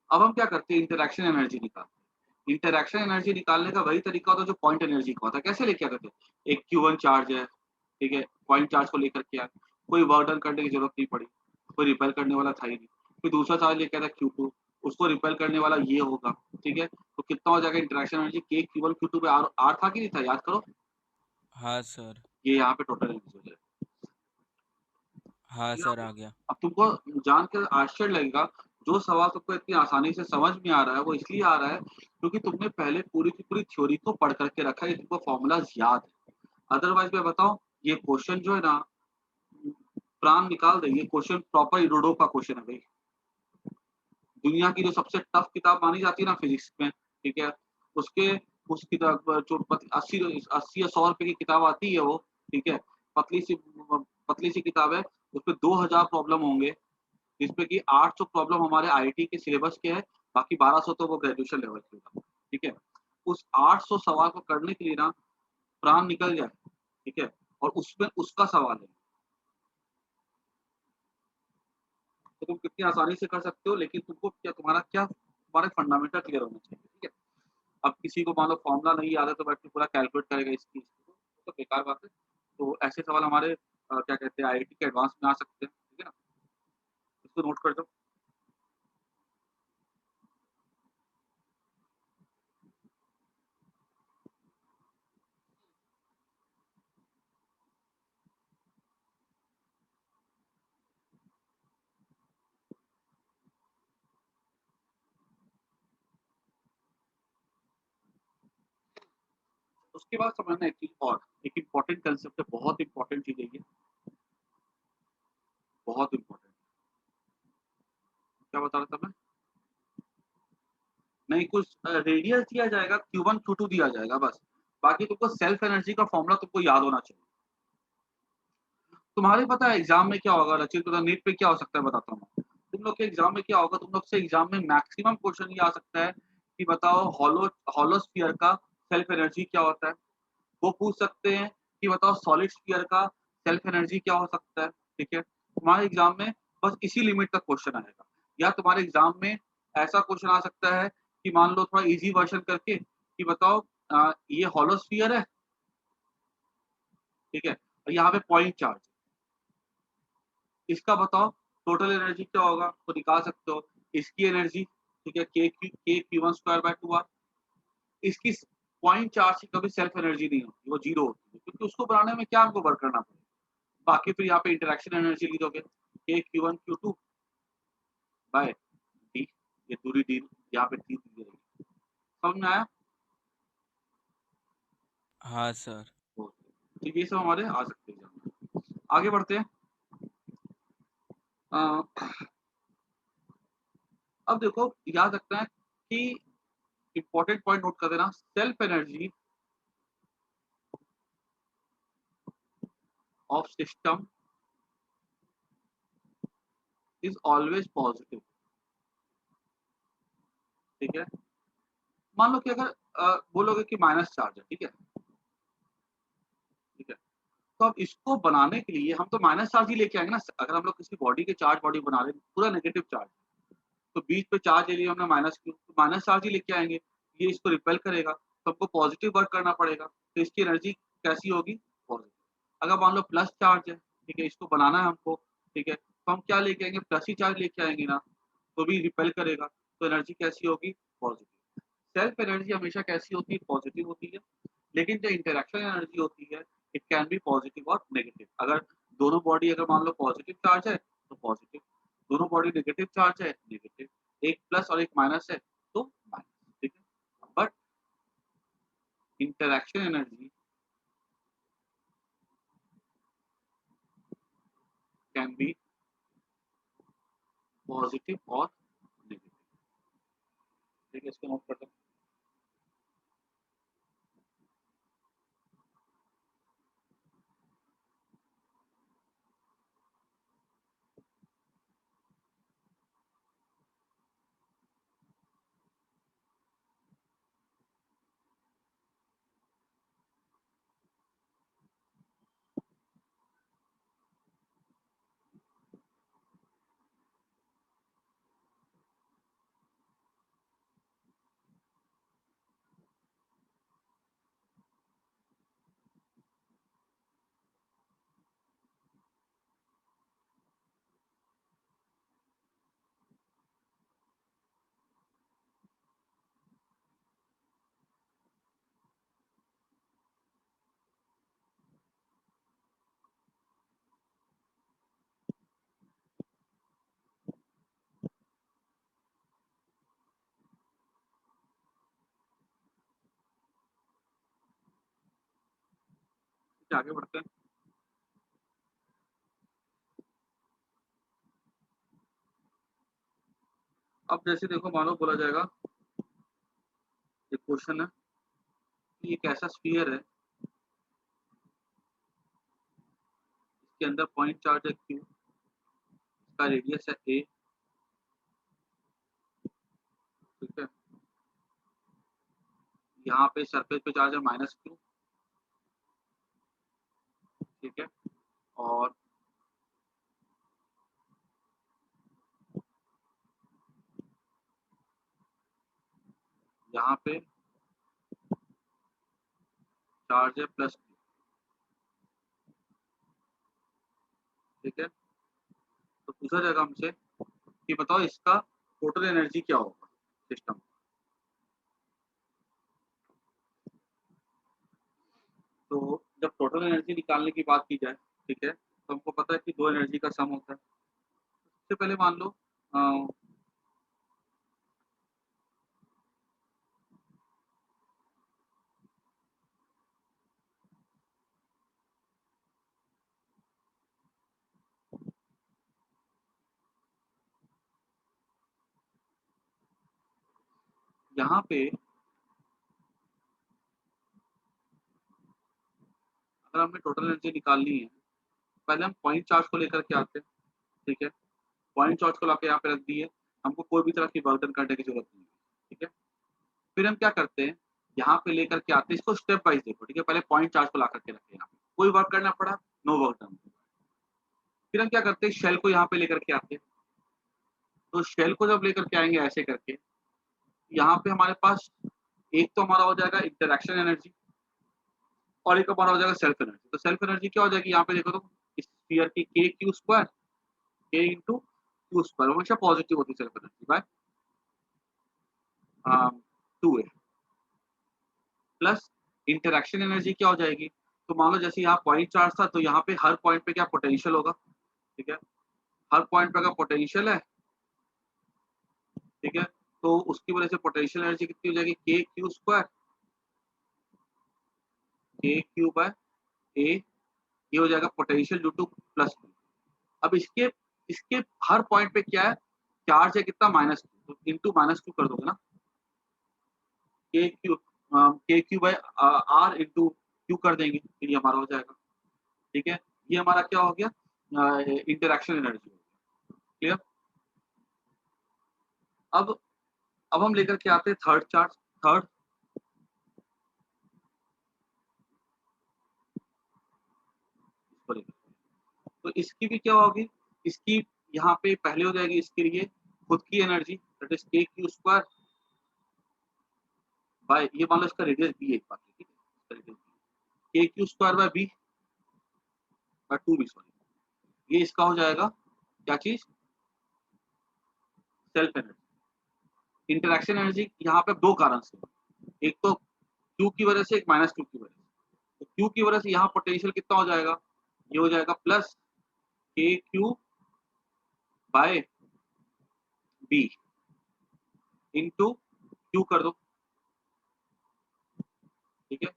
अब हम क्या करते हैं, इंटरैक्शन एनर्जी निकालते हैं। इंटरैक्शन एनर्जी निकालने का वही तरीका होता है जो पॉइंट एनर्जी का होता है। कैसे लेके आते थे, एक Q1 चार्ज है, ठीक है, पॉइंट चार्ज को लेकर के आए, कोई वर्क डन करने की जरूरत नहीं पड़ी, कोई रिपेल करने वाला था ही नहीं। फिर दूसरा चार्ज लेके आया था Q2, उसको रिपेल करने वाला ये होगा, ठीक है। तो कितना हो जाएगा इंटरैक्शन एनर्जी, के Q1 Q2 पे आर था कि नहीं था, याद करो। हाँ सर। ये यहाँ पे टोटल एनर्जी हो जाएगा। हाँ सर आ गया। अब तुमको जानकर आश्चर्य लगेगा, जो सवाल तुमको इतनी आसानी से समझ में आ रहा है वो इसलिए आ रहा है क्योंकि तुमने पहले पूरी की पूरी थ्योरी को पढ़ करके रखा है, तुमको फॉर्मूलाज याद है। अदरवाइज मैं बताऊं, ये क्वेश्चन जो है ना, प्राण निकाल दे, ये क्वेश्चन प्रॉपर इरोडो का क्वेश्चन है भाई। दुनिया की जो सबसे टफ किताब मानी जाती है ना फिजिक्स में, ठीक है, उसके उस किताब जो 80 या 100 रुपए की किताब आती है वो, ठीक है, पतली सी किताब है, उसपे 2000 प्रॉब्लम होंगे, जिसपे कि 800 प्रॉब्लम हमारे आईआईटी के सिलेबस के है, बाकी 1200 तो वो ग्रेजुएशन लेवल के होगा, ठीक है। उस 800 सवाल को करने के लिए ना प्राण निकल जाए, ठीक है, और उसमें उसका सवाल है, तो तुम कितनी आसानी से कर सकते हो, लेकिन तुमको क्या तुम्हारे फंडामेंटल क्लियर होना चाहिए, ठीक है। अब किसी को मान लो फॉर्मूला नहीं याद है तो बैठ के पूरा कैलकुलेट करेगा इस चीज को, तो बेकार बात है। तो ऐसे सवाल हमारे क्या कहते हैं, आईआईटी के एडवांस में आ सकते हैं, ठीक है ना, इसको नोट कर दो। उसके बाद समझना एक चीज और, एक इम्पोर्टेंट कंसेप्ट है, बहुत इंपॉर्टेंट चीज है ये, बहुत इंपॉर्टेंट। क्या बता रहा था मैं, नहीं कुछ रेडियस दिया जाएगा, Q1 Q2 दिया जाएगा बस, बाकी तुमको सेल्फ एनर्जी का फॉर्मूला तुमको याद होना चाहिए। तुम्हारे पता है एग्जाम में क्या होगा रचित, पता नीट पे क्या हो सकता है बताता हूँ। तुम लोग के एग्जाम में क्या होगा, तुम लोग से एग्जाम में मैक्सिमम क्वेश्चन ये आ सकता है कि बताओ हॉलो स्फीयर का सेल्फ एनर्जी क्या होता है। वो पूछ सकते हैं कि बताओ सॉलिड स्फीयर का सेल्फ एनर्जी क्या हो सकता है, ठीक है। तुम्हारे एग्जाम में बस इसी लिमिट तक क्वेश्चन आएगा, या तुम्हारे एग्जाम में ऐसा क्वेश्चन आ सकता है कि मान लो थोड़ा इजी वर्जन करके कि बताओ ये हॉलो स्फीयर है, ठीक है, और यहाँ पे पॉइंट चार्ज, इसका बताओ टोटल एनर्जी क्या होगा, तो निकाल सकते हो। इसकी एनर्जी, ठीक है, K Q one square by two R. इसकी पॉइंट चार्ज की कभी सेल्फ एनर्जी नहीं होती, वो जीरो होती है, क्योंकि उसको बनाने में क्या हमको वर्क करना पड़ेगा। बाकी फिर यहाँ पे इंटरेक्शन एनर्जी लिख दोगे, K Q one Q two by D, ये दूरी डी यहाँ पे डी दी रहेगी। समझ में आया? हाँ सर। तो ये सब हमारे आ सकते हैं। आगे बढ़ते हैं। अब देखो, याद रखना है कि इंपॉर्टेंट पॉइंट नोट कर देना, self energy of system is always positive. ठीक है, मान लो कि अगर बोलोगे कि माइनस चार्ज है, ठीक है, ठीक है, तो अब इसको बनाने के लिए हम तो माइनस चार्ज ही लेके आएंगे ना। अगर हम लोग किसी बॉडी के चार्ज बॉडी बना रहे हैं पूरा नेगेटिव चार्ज, तो बीच पे चार्ज ले लिया हमने माइनस क्यू, तो माइनस चार्ज ही लेके आएंगे, ये इसको रिपेल करेगा, तो हमको पॉजिटिव वर्क करना पड़ेगा, तो इसकी एनर्जी कैसी होगी, पॉजिटिव। अगर मान लो प्लस चार्ज है, ठीक है, इसको बनाना है हमको, ठीक है, तो हम क्या लेके आएंगे, प्लस ही चार्ज लेके आएंगे ना, तो भी रिपेल करेगा, तो एनर्जी कैसी होगी, पॉजिटिव। सेल्फ एनर्जी हमेशा कैसी होती है, पॉजिटिव होती है, लेकिन जो इंटरेक्शन एनर्जी होती है इट कैन बी पॉजिटिव और नेगेटिव। अगर दोनों बॉडी अगर मान लो पॉजिटिव चार्ज है तो पॉजिटिव, दोनों बॉडी नेगेटिव चार्ज है नेगेटिव, एक प्लस और एक माइनस है तो माइनस, ठीक है। But interaction energy can be positive और नेगेटिव, ठीक है, इसको नोट करते हैं। ठीक है, आगे बढ़ते हैं। अब जैसे देखो, मानो बोला जाएगा, एक क्वेश्चन है कि एक ऐसा स्फीयर है, इसके अंदर पॉइंट चार्ज है क्यू, इसका रेडियस है ए, ठीक है, यहाँ पे सरफेस पे चार्ज है माइनस क्यू, ठीक है, और यहाँ पे चार्ज है प्लस क्यू, ठीक है। तो पूछा जाएगा हमसे कि बताओ इसका टोटल एनर्जी क्या होगा सिस्टम। तो जब टोटल एनर्जी निकालने की बात की जाए, ठीक है, तो हमको पता है कि दो एनर्जी का सम होता है। सबसे पहले मान लो यहाँ पे अगर हमें टोटल एनर्जी निकालनी है, पहले हम पॉइंट चार्ज को लेकर के आते हैं, ठीक है, पॉइंट चार्ज को लाके यहाँ पे रख दिए, हमको कोई भी तरह की वर्क डन करने की जरूरत नहीं है, ठीक है। फिर हम क्या करते हैं, यहाँ पे लेकर के आते हैं, इसको स्टेप वाइज देखो, ठीक है, पहले पॉइंट चार्ज को ला करके रखे, यहाँ पे कोई वर्क करना पड़ा, नो वर्क डन, फिर हम क्या करते हैं, शेल को यहाँ पे लेकर के आते हैं। तो शेल को जब लेकर के आएंगे ऐसे करके, यहाँ पे हमारे पास एक तो हमारा हो जाएगा इंटरेक्शन एनर्जी और एक हमारा हो जाएगा सेल्फ एनर्जी। तो सेल्फ एनर्जी क्या हो जाएगी, यहाँ पे देखो तो इस स्फीयर की K Q square, K into Q square, हमेशा पॉजिटिव होती है self energy, by 2a plus interaction energy क्या हो जाएगी। तो मान लो जैसे यहाँ पॉइंट चार्ज था, तो यहाँ पे हर पॉइंट पे क्या पोटेंशियल होगा, ठीक है, हर पॉइंट पे का पोटेंशियल है, ठीक है, तो उसकी वजह से पोटेंशियल एनर्जी कितनी हो जाएगी, के क्यू स्क्वायर, के क्यू बाय ए, ये हो जाएगा पोटेंशियल ड्यू टू प्लस। अब इसके इसके हर पॉइंट पे क्या है, चार्ज है कितना, -2, तो इंटू -2 कर दोगे ना, K Q by R into Q कर देंगे, फिर ये हमारा हो जाएगा, ठीक है। ये हमारा क्या हो गया, इंटरेक्शन एनर्जी हो गया, क्लियर। अब हम लेकर के आते हैं थर्ड चार्ज, थर्ड तो इसकी भी क्या होगी, इसकी यहाँ पे पहले हो जाएगी इसके लिए खुद की एनर्जी, दैट इज के क्यू स्क्वायर बाय, ये मान लो इसका रेडियस बी है, एक बात, ठीक है, K Q square by B by 2b, sorry, ये इसका हो जाएगा क्या चीज, सेल्फ एनर्जी। इंटरेक्शन एनर्जी यहाँ पे दो कारण से, एक तो क्यू की वजह से, एक -2 की वजह से। तो क्यू की वजह से यहाँ पोटेंशियल कितना हो जाएगा, ये हो जाएगा plus K Q by B into Q कर दो, ठीक है,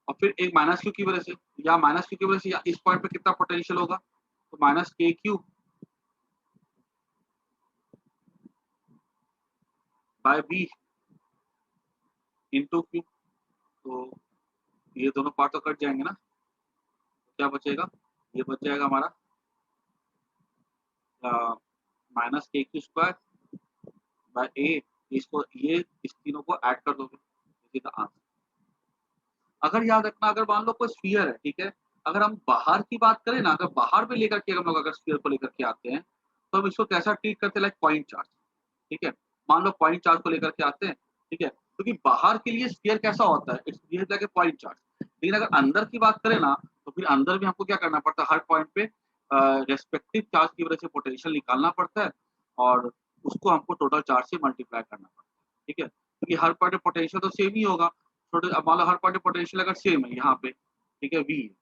और फिर एक -q की वजह से, या -q की वजह से या इस पॉइंट पे कितना पोटेंशियल होगा, तो -kq by B into Q. तो ये दोनों पार्ट तो कट जाएंगे ना, तो क्या बचेगा, ये बच जाएगा हमारा -kq स्क्वायर बाय ए, इसको ये इस तीनों को ऐड कर दोगे, इसी का आंसर। अगर याद रखना, अगर मान लो कोई स्फीयर है, ठीक है, अगर हम बाहर की बात करें ना, अगर बाहर में लेकर के हम लोग अगर स्फीयर को लेकर के आते हैं, तो हम इसको कैसा ट्रीट करते हैं, लाइक पॉइंट चार्ज, ठीक है। मान लो पॉइंट चार्ज को लेकर के आते हैं, ठीक है, क्योंकि बाहर के लिए स्फीयर कैसा होता है, it's behave like a point charge. लेकिन अगर अंदर की बात करें ना, तो फिर अंदर भी हमको क्या करना पड़ता है, हर पॉइंट पे रेस्पेक्टिव चार्ज की वजह से पोटेंशियल निकालना पड़ता है, और उसको हमको टोटल चार्ज से मल्टीप्लाई करना पड़ता है, ठीक है, क्योंकि हर पॉइंट पे पोटेंशियल तो सेम ही होगा। छोटे, अब मान लो हर पॉइंट पे पोटेंशियल अगर सेम है यहाँ पे, ठीक है, वी,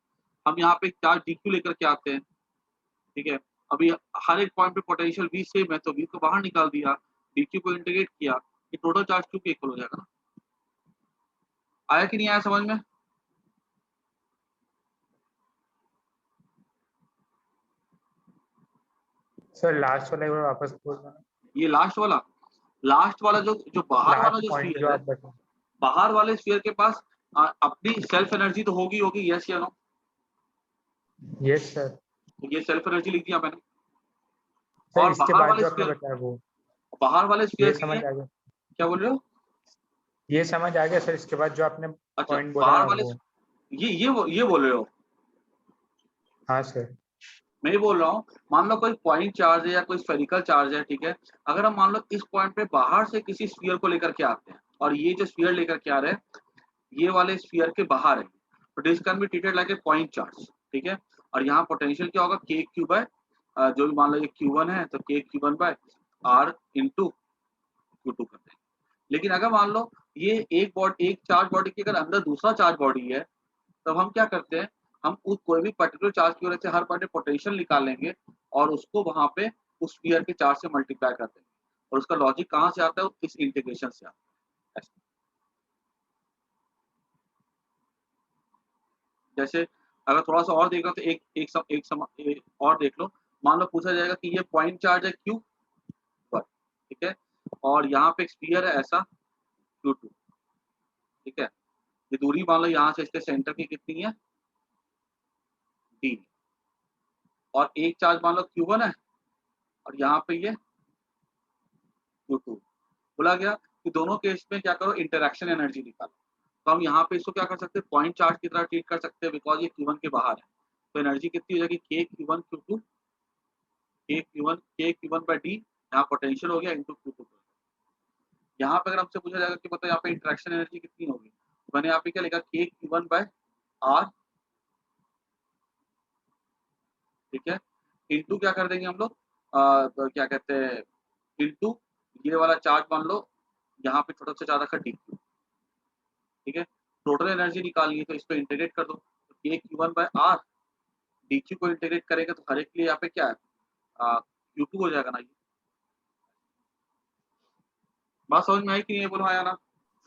हम यहाँ पे चार्ज डी क्यू लेकर के आते हैं, ठीक है, अभी हर एक पॉइंट पे पोटेंशियल वी सेम है, तो वी को बाहर निकाल दिया, डी क्यू को इंटीग्रेट किया, ये टोटल चार्ज क्यू के इक्वल हो जाएगा ना। आया कि नहीं आया समझ में, सर लास्ट वाला एक बार वापस बोलना, ये लास्ट वाला जो जो बाहर वाला लास्ट जो पॉइंट स्फीयर जो है, आप बता। बाहर वाले स्फीयर के पास अपनी सेल्फ एनर्जी तो होगी, यस या नो। Yes sir. तो ये सेल्फ एनर्जी लिख दिया मैंने। सर और इसके बाद जो आपने बताया वो, बाहर वाले स्फीयर ये के समझ लिए आ गया, क्या बोल रहे हो, ये समझ आ गया सर। इसके बाद जो आपने अच्छा पॉइंट बोला बाहर ना वाले, वो, ये बोल रहे हो, हाँ सर। मैं ये बोल रहा हूँ, मान लो कोई पॉइंट चार्ज है या कोई स्फेरिकल चार्ज है, ठीक है, अगर हम मान लो इस पॉइंट पे बाहर से किसी स्फीयर को लेकर के आते हैं, और ये जो स्फीयर लेकर के आ रहे हैं, ये वाले स्फीयर के बाहर है, तो this can be treated like a point charge, ठीक है। और यहाँ पोटेंशियल क्या होगा, के क्यू बाय, जो भी मान लो ये Q1 है, तो K Q one by R into Q2 कर देंगे। लेकिन अगर मान लो ये एक चार्ज बॉडी के अगर अंदर दूसरा चार्ज बॉडी है, तब हम क्या करते हैं, हम उस कोई भी पर्टिकुलर चार्ज की वजह से हर पॉइंट पे पोटेंशियल निकाल लेंगे, और उसको वहां पे उस स्फीयर के चार्ज से मल्टीप्लाई कर देंगे, और उसका लॉजिक कहाँ से आता है, इस इंटीग्रेशन से आता है। जैसे अगर थोड़ा सा और देखा तो एक और देख लो, मान लो पूछा जाएगा कि ये पॉइंट चार्ज है क्यू पर, ठीक है, और यहाँ पे एक स्फीयर है ऐसा Q2, ठीक है, ये दूरी मान लो यहाँ से इसके सेंटर की कितनी है, d, और एक चार्ज मान लो Q1 है, और यहाँ पे ये Q2। बोला गया कि दोनों केस में क्या करो, इंटरेक्शन एनर्जी निकालो। तो हम यहाँ पे इसको क्या कर सकते हैं, पॉइंट चार्ज की तरह ट्रीट कर सकते हैं, बिकॉज ये Q1 के बाहर है, तो एनर्जी कितनी हो जाएगी के Q1 Q2 के Q1 बाय डी, यहाँ पोटेंशियल हो गया इनटू Q2। यहाँ पे अगर हमसे पूछा जाएगा कि बताओ यहाँ पे इंटरेक्शन एनर्जी कितनी होगी, तो मैंने यहाँ पे क्या लिखा के Q1 बाय आर, ठीक है, इनटू क्या कर देंगे हम लोग, तो क्या कहते हैं, इनटू ये वाला चार्ज मान लो यहाँ पे छोटा सा ज्यादा का डी क्यू, ठीक है, टोटल एनर्जी निकालनी है तो इसको इंटीग्रेट कर दो, तो K Q1 by R, D Q को इंटीग्रेट करेगा तो हर एक के लिए यहाँ पे क्या है Q2 हो जाएगा ना। ये बात समझ में आई कि नहीं, बोलो आया ना,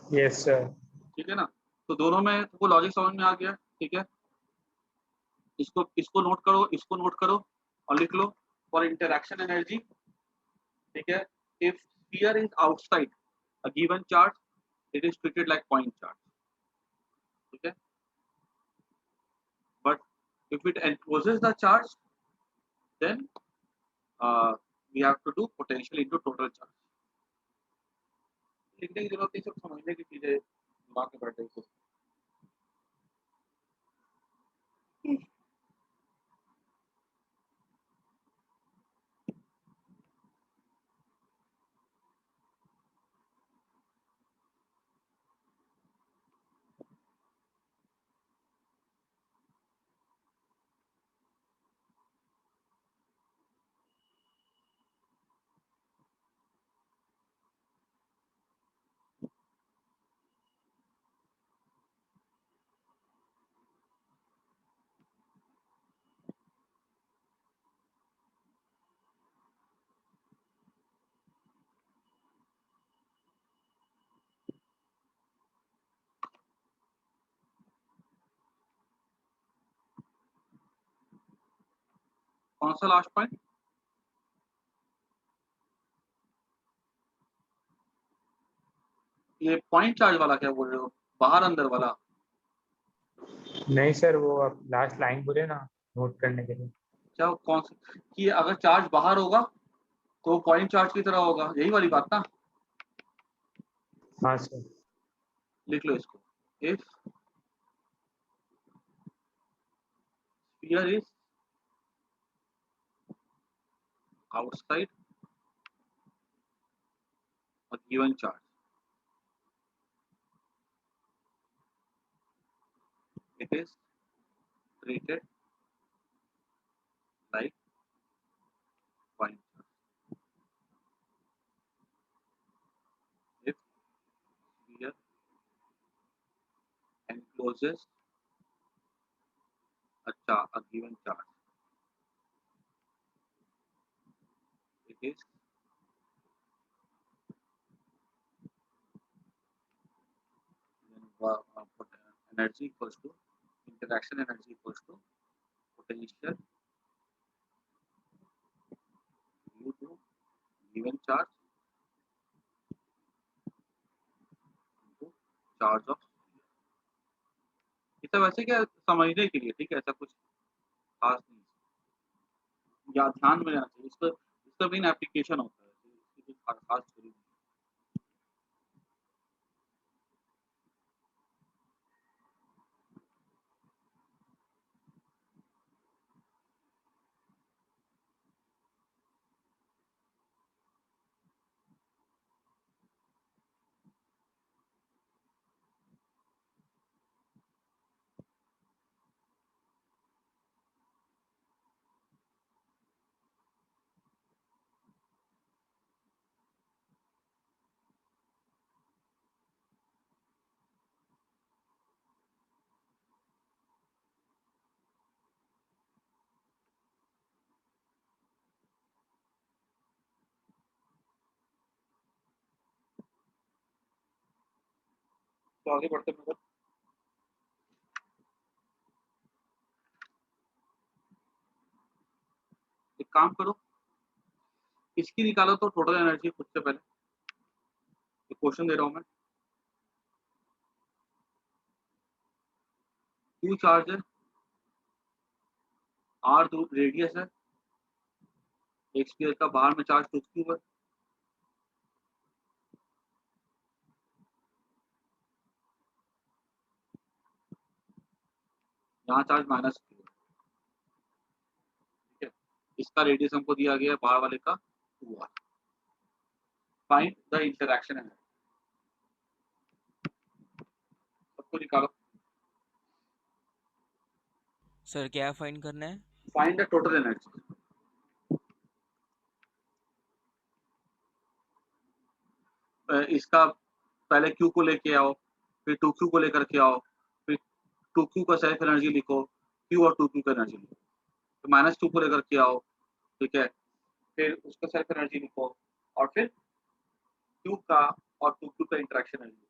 यस सर। ठीक है ना। तो दोनों में तुमको लॉजिक समझ में आ गया, ठीक है। इसको नोट करो, इसको नोट करो और लिख लो फॉर इंटरैक्शन एनर्जी, ठीक है, if sphere is outside a given charge it is treated like point charge, ठीक है, but if it encloses the charge then we have to do potential into total charge। लिखने की जरूरत नहीं, सब समझने की चीजें दिमाग में बैठ गई। कौन सा लास्ट पॉइंट, ये पॉइंट चार्ज वाला क्या बोल रहे हो, बाहर अंदर वाला? नहीं सर, वो आप लास्ट लाइन बोले ना नोट करने के लिए। क्या कौन सा, कि अगर चार्ज बाहर होगा तो पॉइंट चार्ज की तरह होगा, यही वाली बात ना। हाँ सर। लिख लो इसको, if sphere is outside a given charge it is treated like point charge। If sphere encloses a given charge, it is energy equals to interaction energy equals to potential due to given charge into charge of sphere। ये सब वैसे क्या समझने के लिए, ठीक है, ऐसा कुछ खास नहीं, या ध्यान में रहना चाहिए, इसका मेन एप्लीकेशन होता है, इसकी कुछ खास थोड़ी नहीं। तो आगे बढ़ते हैं, एक काम करो, इसकी निकालो तो टोटल एनर्जी खुद से पहले, क्वेश्चन दे रहा हूं मैं। क्यू चार्ज है, आर दूर रेडियस है, एक स्फीयर का बाहर में चार्ज 2 क्यूब है, यहाँ चार्ज -Q है, इसका रेडियस हमको दिया गया है बाहर वाले का 2r। Find the interaction energy, सबको निकालो। सर क्या फाइंड करना है? Find the total energy. इसका पहले Q को लेके आओ, फिर 2Q को लेकर के आओ, फिर 2Q का सेल्फ एनर्जी लिखो, Q और 2Q का एनर्जी लिखो, तो -2 को लेकर के आओ, ठीक है, फिर उसका सेल्फ एनर्जी लिखो और फिर Q का और 2Q का इंटरेक्शन एनर्जी लिखो।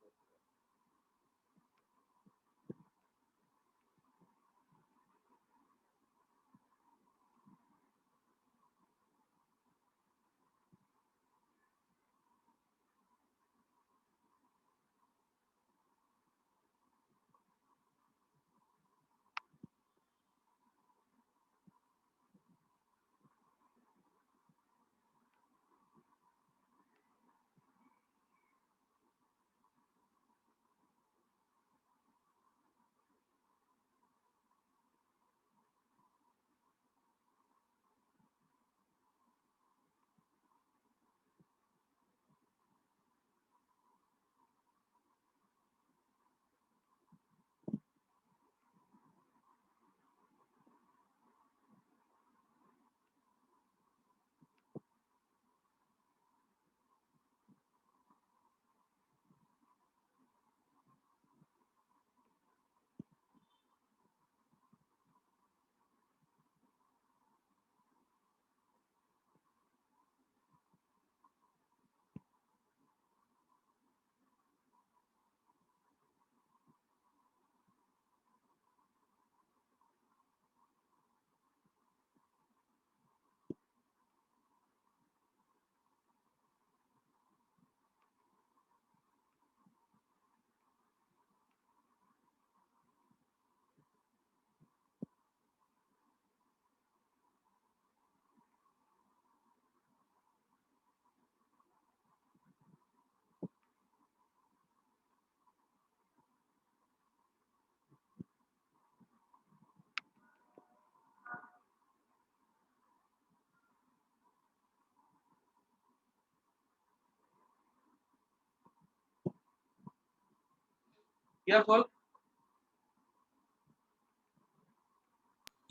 किया सॉल्व?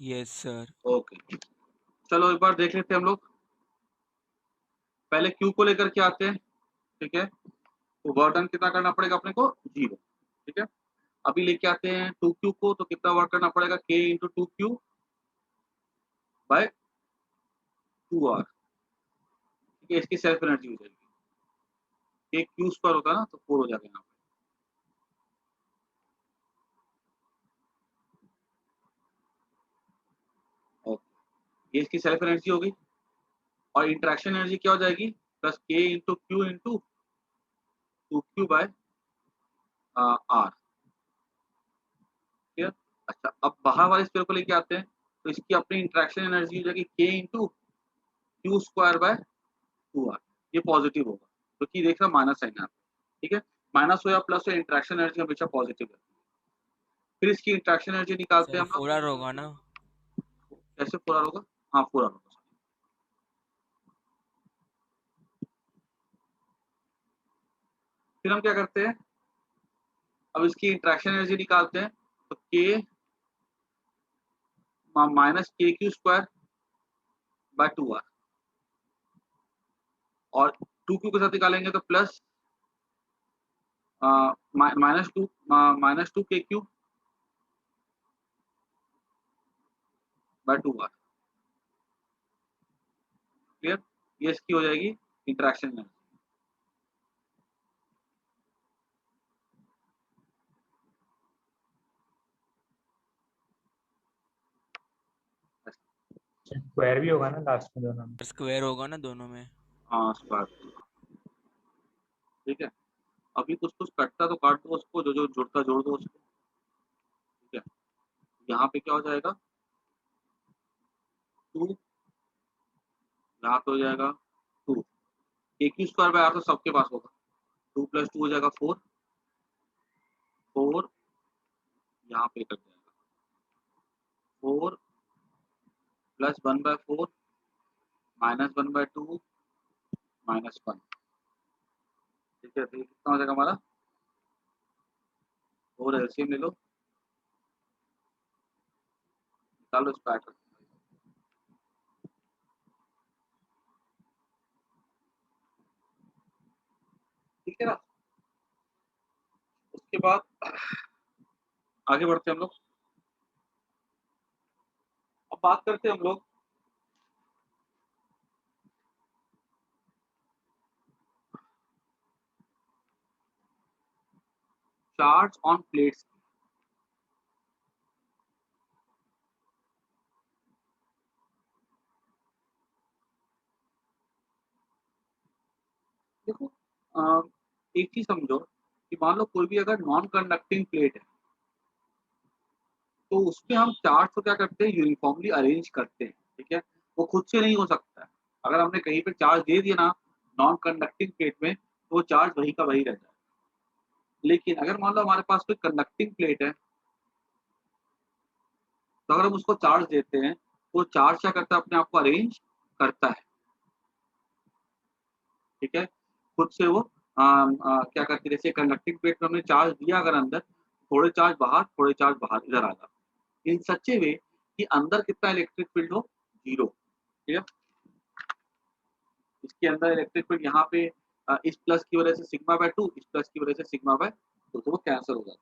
Yes sir. ओके, चलो एक बार देख लेते हैं हम लोग। पहले Q को लेकर के आते हैं, ठीक है, तो वर्क डन कितना करना पड़ेगा अपने को? 0, ठीक है। अभी लेके आते हैं 2Q को, तो कितना वर्क करना पड़ेगा? K × 2Q बाय 2R, ठीक है, इसकी सेल्फ एनर्जी हो जाएगी। K Q² होता है ना, तो 4 हो जाएगा यहाँ पे। ओके, ये इसकी सेल्फ एनर्जी होगी और इंटरेक्शन एनर्जी क्या हो जाएगी? Plus K × Q × 2Q by R, ठीक है। अच्छा, अब बाहर वाले स्फीयर को लेके आते हैं, तो इसकी अपनी इंटरेक्शन एनर्जी हो जाएगी K × Q² बाय 2R। ये पॉजिटिव होगा क्योंकि देख रहा माइनस साइन है, ठीक है, माइनस हो या प्लस हो, इंटरेक्शन एनर्जी हमेशा पॉजिटिव है। फिर इसकी इंटरेक्शन एनर्जी निकालते हैं सर हम लोग। 4R होगा ना? कैसे 4R होगा? हाँ 4R होगा। फिर हम क्या करते हैं, अब इसकी इंटरेक्शन एनर्जी निकालते हैं, तो K -KQ² बाय 2R और 2Q के साथ निकालेंगे तो plus -2KQ bye 2R, clear. ये इसकी हो जाएगी इंटरेक्शन एनर्जी। स्क्वायर भी होगा ना लास्ट में दोनों में? स्क्वायर होगा ना दोनों में? हाँ स्क्वायर, ठीक है। अभी कुछ कुछ कटता तो काट दो उसको, जो जो जुड़ता जोड़ दो उसको, ठीक है। यहाँ पे क्या हो जाएगा? 2, यहाँ पे हो जाएगा 2। KQ² बाय R तो सबके पास होगा, 2 + 2 हो जाएगा 4, 4 यहाँ पे कट जाएगा, 4 + 1/4 -1/2 -1, ठीक है। तो ये कितना हो जाएगा हमारा, और एलसीएम ले लो, निकालो इस पैटर्न, ठीक है ना। उसके बाद आगे बढ़ते हैं हम लोग। अब बात करते हैं हम लोग चार्ज ऑन प्लेट्स। देखो एक चीज समझो कि मान लो कोई भी अगर नॉन कंडक्टिंग प्लेट है तो उसमें हम चार्ज को क्या करते हैं, यूनिफॉर्मली अरेंज करते हैं, ठीक है। वो खुद से नहीं हो सकता है। अगर हमने कहीं पे चार्ज दे दिया ना नॉन कंडक्टिंग प्लेट में तो वो चार्ज वही का वही रहता है। लेकिन अगर मान लो हमारे पास कोई कंडक्टिंग प्लेट है तो अगर हम उसको चार्ज देते हैं तो चार्ज क्या करता है, अपने आप को अरेंज करता है, ठीक है। खुद से वो क्या करती है, जैसे कंडक्टिंग प्लेट में हमने चार्ज दिया अगर अंदर, थोड़े चार्ज बाहर थोड़े चार्ज बाहर इधर आ जाए, इन सच ए वे कि अंदर कितना इलेक्ट्रिक फील्ड हो, 0, ठीक है। इसके अंदर इलेक्ट्रिक फील्ड यहाँ पे इस प्लस की वजह से सिग्मा/2, इस प्लस की वजह से सिग्मा/2, तो वो कैंसिल हो जाता है।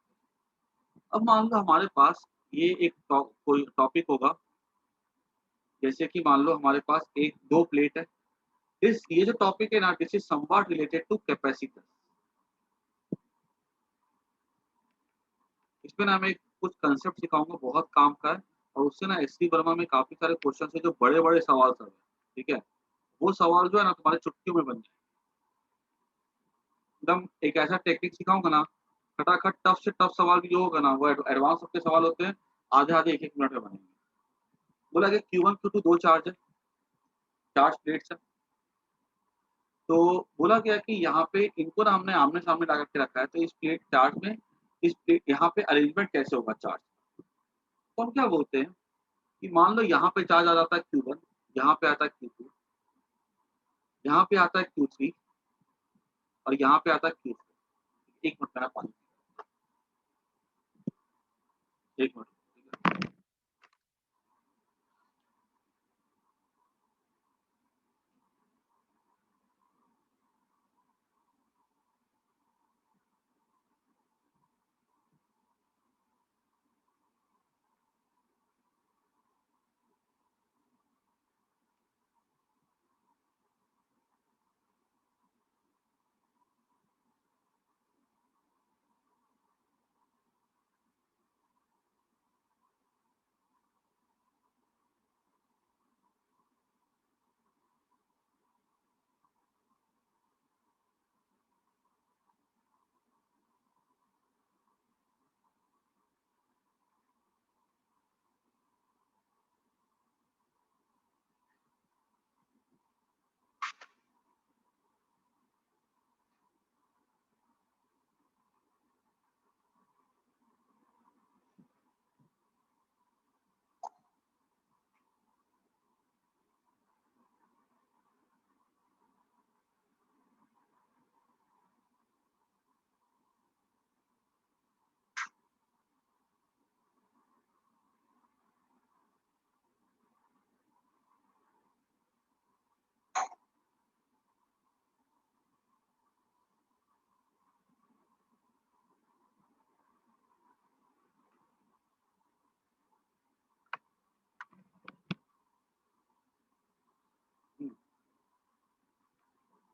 अब मान लो हमारे पास ये एक कोई टॉपिक होगा, जैसे कि मान लो हमारे पास एक दो प्लेट है, इस ये जो टॉपिक है ना, this is somewhat related to capacitor. इसमें ना मैं कुछ कंसेप्ट सिखाऊंगा, बहुत काम का है, और उससे ना एससी वर्मा में काफी सारे क्वेश्चन है जो बड़े बड़े सवाल सब है, ठीक है। वो सवाल जो है ना तुम्हारे चुटकियों में बन जाए, एकदम एक ऐसा टेक्निक सिखाऊंगा ना, खटाखट टफ से टफ सवाल भी जो होगा ना वो एडवांस के सवाल होते हैं, आधे आधे एक एक मिनट में बनेंगे। बोला कि Q1 Q2 दो चार्ज है, चार्ज प्लेट्स है। तो बोला गया कि यहाँ पे इनको ना हमने आमने सामने ला के रखा है, तो इस प्लेट चार्ज में इस प्लेट यहाँ पे अरेंजमेंट कैसे होगा चार्ज। तो हम क्या बोलते हैं कि मान लो यहाँ पे चार्ज आ जाता है Q1, यहाँ पे आता है Q2, यहाँ पे आता है Q3, और यहाँ पे आता है Q4। एक मिनट, मेरा पानी, एक मिनट।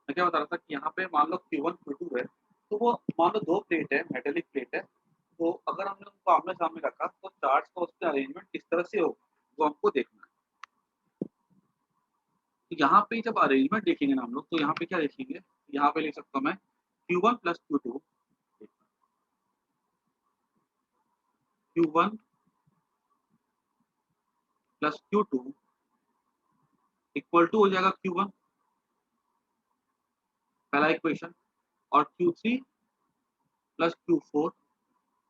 मैं क्या बता रहा था कि यहाँ पे मान लो Q1 Q2 है, तो वो मान लो दो प्लेट है, मेटेलिक प्लेट है, तो अगर हमने उनको आमने सामने रखा तो चार्ज का उसका अरेंजमेंट किस तरह से होगा वो हमको देखना है। तो यहाँ पे जब अरेंजमेंट देखेंगे ना हम लोग, तो यहाँ पे क्या देखेंगे, यहाँ पे लिख सकता हूँ मैं Q1 + Q2, Q1 + Q2 equal to हो जाएगा Q1, पहला इक्वेशन, और Q3 + Q4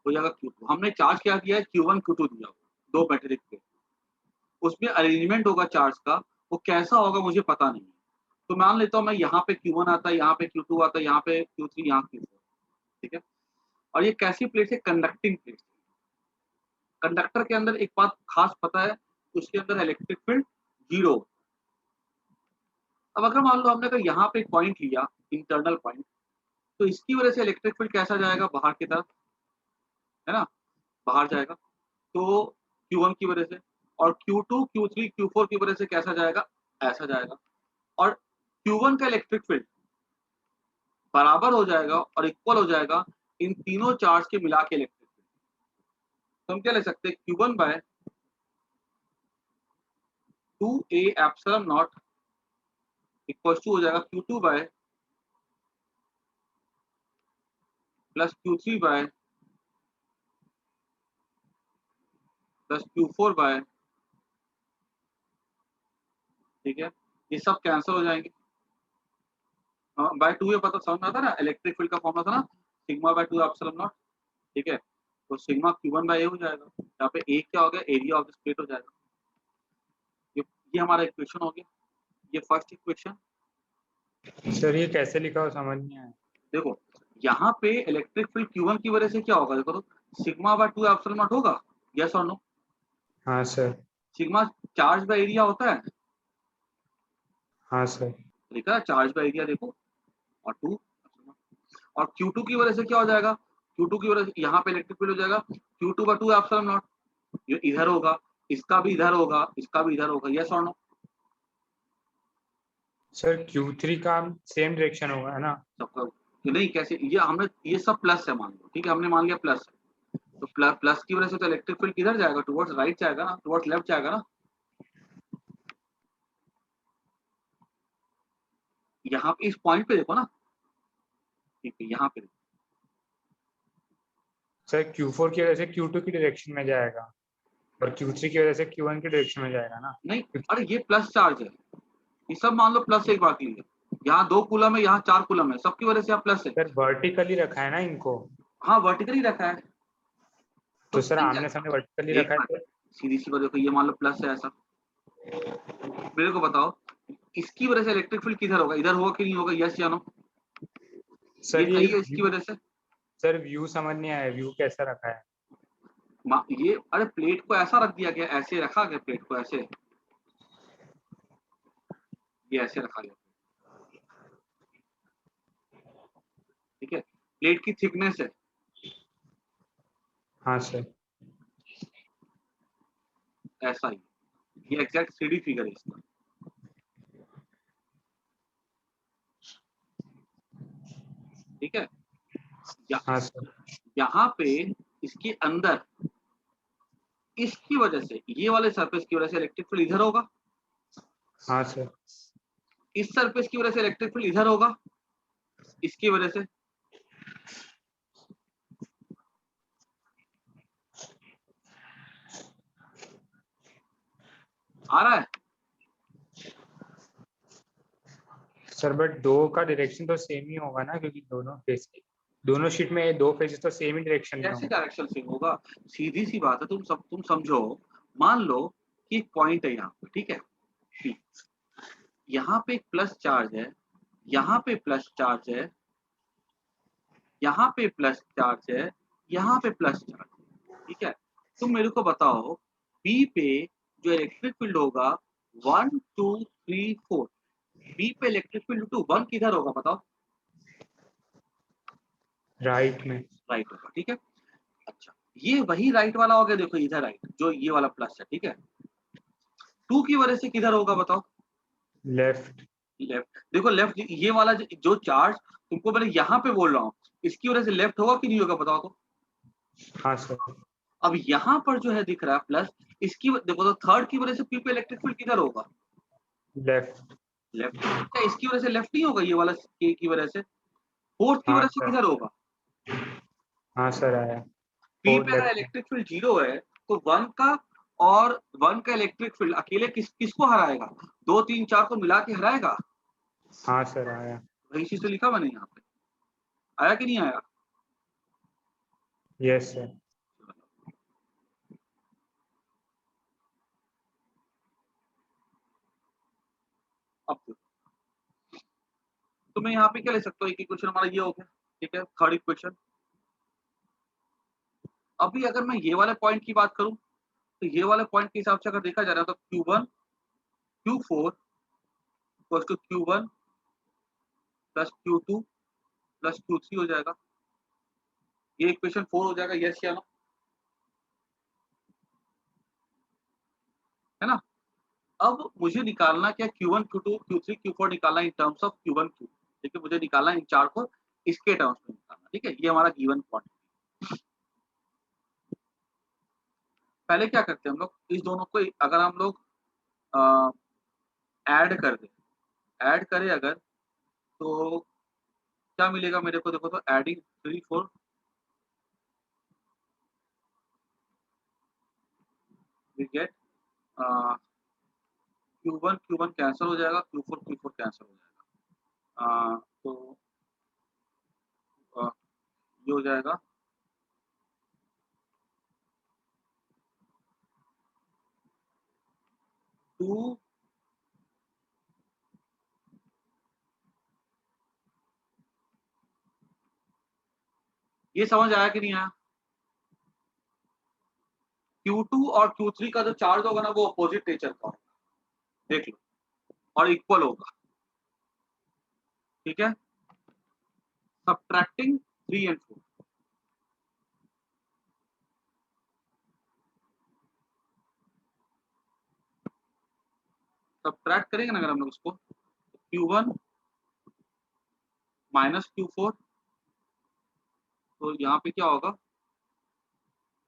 हो जाएगा Q2। हमने चार्ज क्या दिया है, Q1 Q2 दिया हुआ, दो मेटेलिक प्लेट, उसमें अरेंजमेंट होगा चार्ज का, वो कैसा होगा मुझे पता नहीं है। तो मान लेता हूँ मैं यहाँ पे Q1 आता है, यहाँ पे Q2 आता है, यहाँ पे Q3, यहाँ Q4, ठीक है। और ये कैसी प्लेट है? Conducting plate. कंडक्टर के अंदर एक बात खास पता है, उसके अंदर इलेक्ट्रिक फील्ड 0। अब अगर मान लो हमने अगर यहाँ पे एक पॉइंट लिया, इंटरनल पॉइंट, तो इसकी वजह से इलेक्ट्रिक फील्ड कैसा जाएगा? बाहर की तरफ, है ना, बाहर जाएगा। तो Q1 की वजह से, और Q2, Q3, Q4 की वजह से कैसा जाएगा? ऐसा जाएगा। और Q1 का इलेक्ट्रिक फील्ड बराबर हो जाएगा और इक्वल हो जाएगा इन तीनों चार्ज के मिला के इलेक्ट्रिक फील्ड। तो हम क्या ले सकते हैं? Q1 by 2a epsilon naught equal to हो जाएगा Q2 by plus Q3 by plus Q4 by, ठीक है, ये सब कैंसिल हो जाएंगे। बाय 2 ये पता समझ में आता ना, इलेक्ट्रिक फील्ड का फॉर्मूला था ना, सिग्मा बाय 2 एप्सिलॉन नॉट, ठीक है। तो सिग्मा Q1 बाय ए हो जाएगा, यहाँ पे ए क्या हो गया? एरिया ऑफ द स्प्लिट हो जाएगा। ये हमारा इक्वेशन हो गया, ये फर्स्ट इक्वेशन। सर ये कैसे लिखा हो समझ नहीं आया। देखो यहाँ पे इलेक्ट्रिक फील्ड Q1 की वजह से क्या होगा? देखो तो सिग्मा बाय 2 एप्सिलॉन नॉट होगा, यस और नो? हाँ sir. Sigma charge by area होता है, हाँ सर। देखा चार्ज बाय एरिया, देखो, और 2। और Q2 की वजह से क्या हो जाएगा? Q2 की वजह से यहाँ पे इलेक्ट्रिक फील्ड हो जाएगा Q2 बाय 2 एप्सिलॉन नॉट, ये इधर होगा, इसका भी इधर होगा, इसका भी इधर होगा, यस और नो? सर Q3 का सेम डायरेक्शन होगा है ना? सबका नहीं, कैसे? ये हमने, ये सब प्लस है मान लो, ठीक है, हमने मान लिया प्लस है। तो प्लस की वजह से तो इलेक्ट्रिक फील्ड किधर जाएगा? टुवर्ड्स राइट जाएगा ना, टुवर्ड्स लेफ्ट जाएगा ना। यहाँ पे इस पॉइंट पे देखो ना, ठीक है, यहाँ पे देखो। सर Q4 की वजह से Q2 की डायरेक्शन में जाएगा और Q3 की वजह से Q1 की डायरेक्शन में जाएगा ना। नहीं, अरे ये प्लस चार्ज है, ये सब मान लो प्लस एक बात की है, यहाँ 2 कूलम है, यहाँ 4 कूलम है, सबकी वजह से यहाँ प्लस है। सर वर्टिकली रखा है ना इनको, हाँ वर्टिकली रखा है। तो सर नहीं, आमने सामने वर्टिकली एक रखा है बात, तो सीधी सी बात देखो, ये मान लो प्लस है ऐसा, मेरे को बताओ इसकी वजह से इलेक्ट्रिक फील्ड किधर होगा? इधर होगा कि नहीं होगा? यस या नो? ये सर ये सही है इसकी वजह से। सर व्यू समझ नहीं आया, व्यू कैसा रखा है? ये अरे प्लेट को ऐसा रख दिया गया, ऐसे रखा गया प्लेट को, ऐसे, ये ऐसे रखा गया, ठीक है। प्लेट की थिकनेस है, हाँ सर। ऐसा ही, ये एग्जैक्ट 3D फिगर है इसका, ठीक है। हाँ सर। यहाँ पे इसके अंदर, इसकी वजह से, ये वाले सरफेस की वजह से इलेक्ट्रिक फील्ड इधर होगा, हाँ सर। इस सरफेस की वजह से इलेक्ट्रिक फील्ड इधर होगा, इसकी वजह से। आ रहा है? सर बट दो का डायरेक्शन तो सेम ही होगा ना, क्योंकि दोनों फेस, दोनों शीट में दो फेसेस तो सेम ही डायरेक्शन में कैसे होंगे। डायरेक्शन से होगा? सीधी सी बात है, तुम समझो, मान लो कि एक पॉइंट है यहाँ पे, ठीक है, यहाँ पे एक प्लस चार्ज है, यहाँ पे प्लस चार्ज है, यहाँ पे प्लस चार्ज है, यहाँ पे प्लस चार्ज है, ठीक है। तुम मेरे को बताओ बी पे जो इलेक्ट्रिक फील्ड होगा 1 2 3 4, बी पे इलेक्ट्रिक फील्ड टू 1 किधर होगा बताओ? राइट में। राइट होगा, ठीक है। अच्छा, ये वही राइट वाला हो गया, देखो इधर राइट, जो ये वाला प्लस है, ठीक है। 2 की वजह से किधर होगा बताओ? लेफ्ट। लेफ्ट। देखो लेफ्ट, ये वाला जो चार्ज तुमको मैंने यहाँ पे बोल रहा हूँ, इसकी वजह से लेफ्ट होगा कि नहीं होगा बताओ तो? हाँ सर। अब यहाँ पर जो है दिख रहा है प्लस, इसकी देखो तो थर्ड की वजह से पी पे इलेक्ट्रिक फील्ड किधर होगा? लेफ्ट। लेफ्ट। क्या इसकी वजह से लेफ्ट नहीं होगा? ये वाला के की वजह से फोर्थ की हाँ वजह से सर। किधर होगा? हाँ सर आया। पी फोर पे अगर लेफ्ट में। इलेक्ट्रिक फील्ड 0 है तो 1 का, और 1 का इलेक्ट्रिक फील्ड अकेले किसको हराएगा? 2 3 4 को मिला के हराएगा। हाँ सर आया। वही चीज तो लिखा मैंने यहाँ पे, आया कि नहीं आया? Yes sir. तो मैं यहाँ पे क्या ले सकता हूँ, एक इक्वेशन हमारा ये हो गया, ठीक है, थर्ड इक्वेशन। अभी अगर मैं ये वाले पॉइंट की बात करूं, तो ये वाले पॉइंट के हिसाब से अगर देखा जा रहा है तो Q1 Q4 equals to Q1 plus Q2 plus Q3 हो जाएगा। ये इक्वेशन 4 हो जाएगा, यस या नो, है ना। अब मुझे निकालना क्या, Q1 Q2 Q3 Q4 निकालना in terms of Q1 Q, ठीक है, मुझे निकालना इन चार को इसके टर्म्स में निकालना, ठीक है, ये हमारा गिवन क्वांटिटी। पहले क्या करते हैं हम लोग, इस दोनों को अगर हम लोग ऐड कर दें, ऐड करें अगर, तो क्या मिलेगा मेरे को, देखो तो adding 3 4 we get Q1 Q1 cancel हो जाएगा, Q4 Q4 कैंसिल हो जाएगा, तो ये हो जाएगा 2 ये समझ आया कि नहीं आया। Q2 और Q3 का जो चार्ज होगा ना वो अपोजिट नेचर का होगा, देख लो, और इक्वल होगा, ठीक है, सब्ट्रैक्टिंग 3 और 4, सब्ट्रैक्ट करेंगे ना अगर हम लोग इसको, Q1 माइनस Q4, तो यहाँ पे क्या होगा,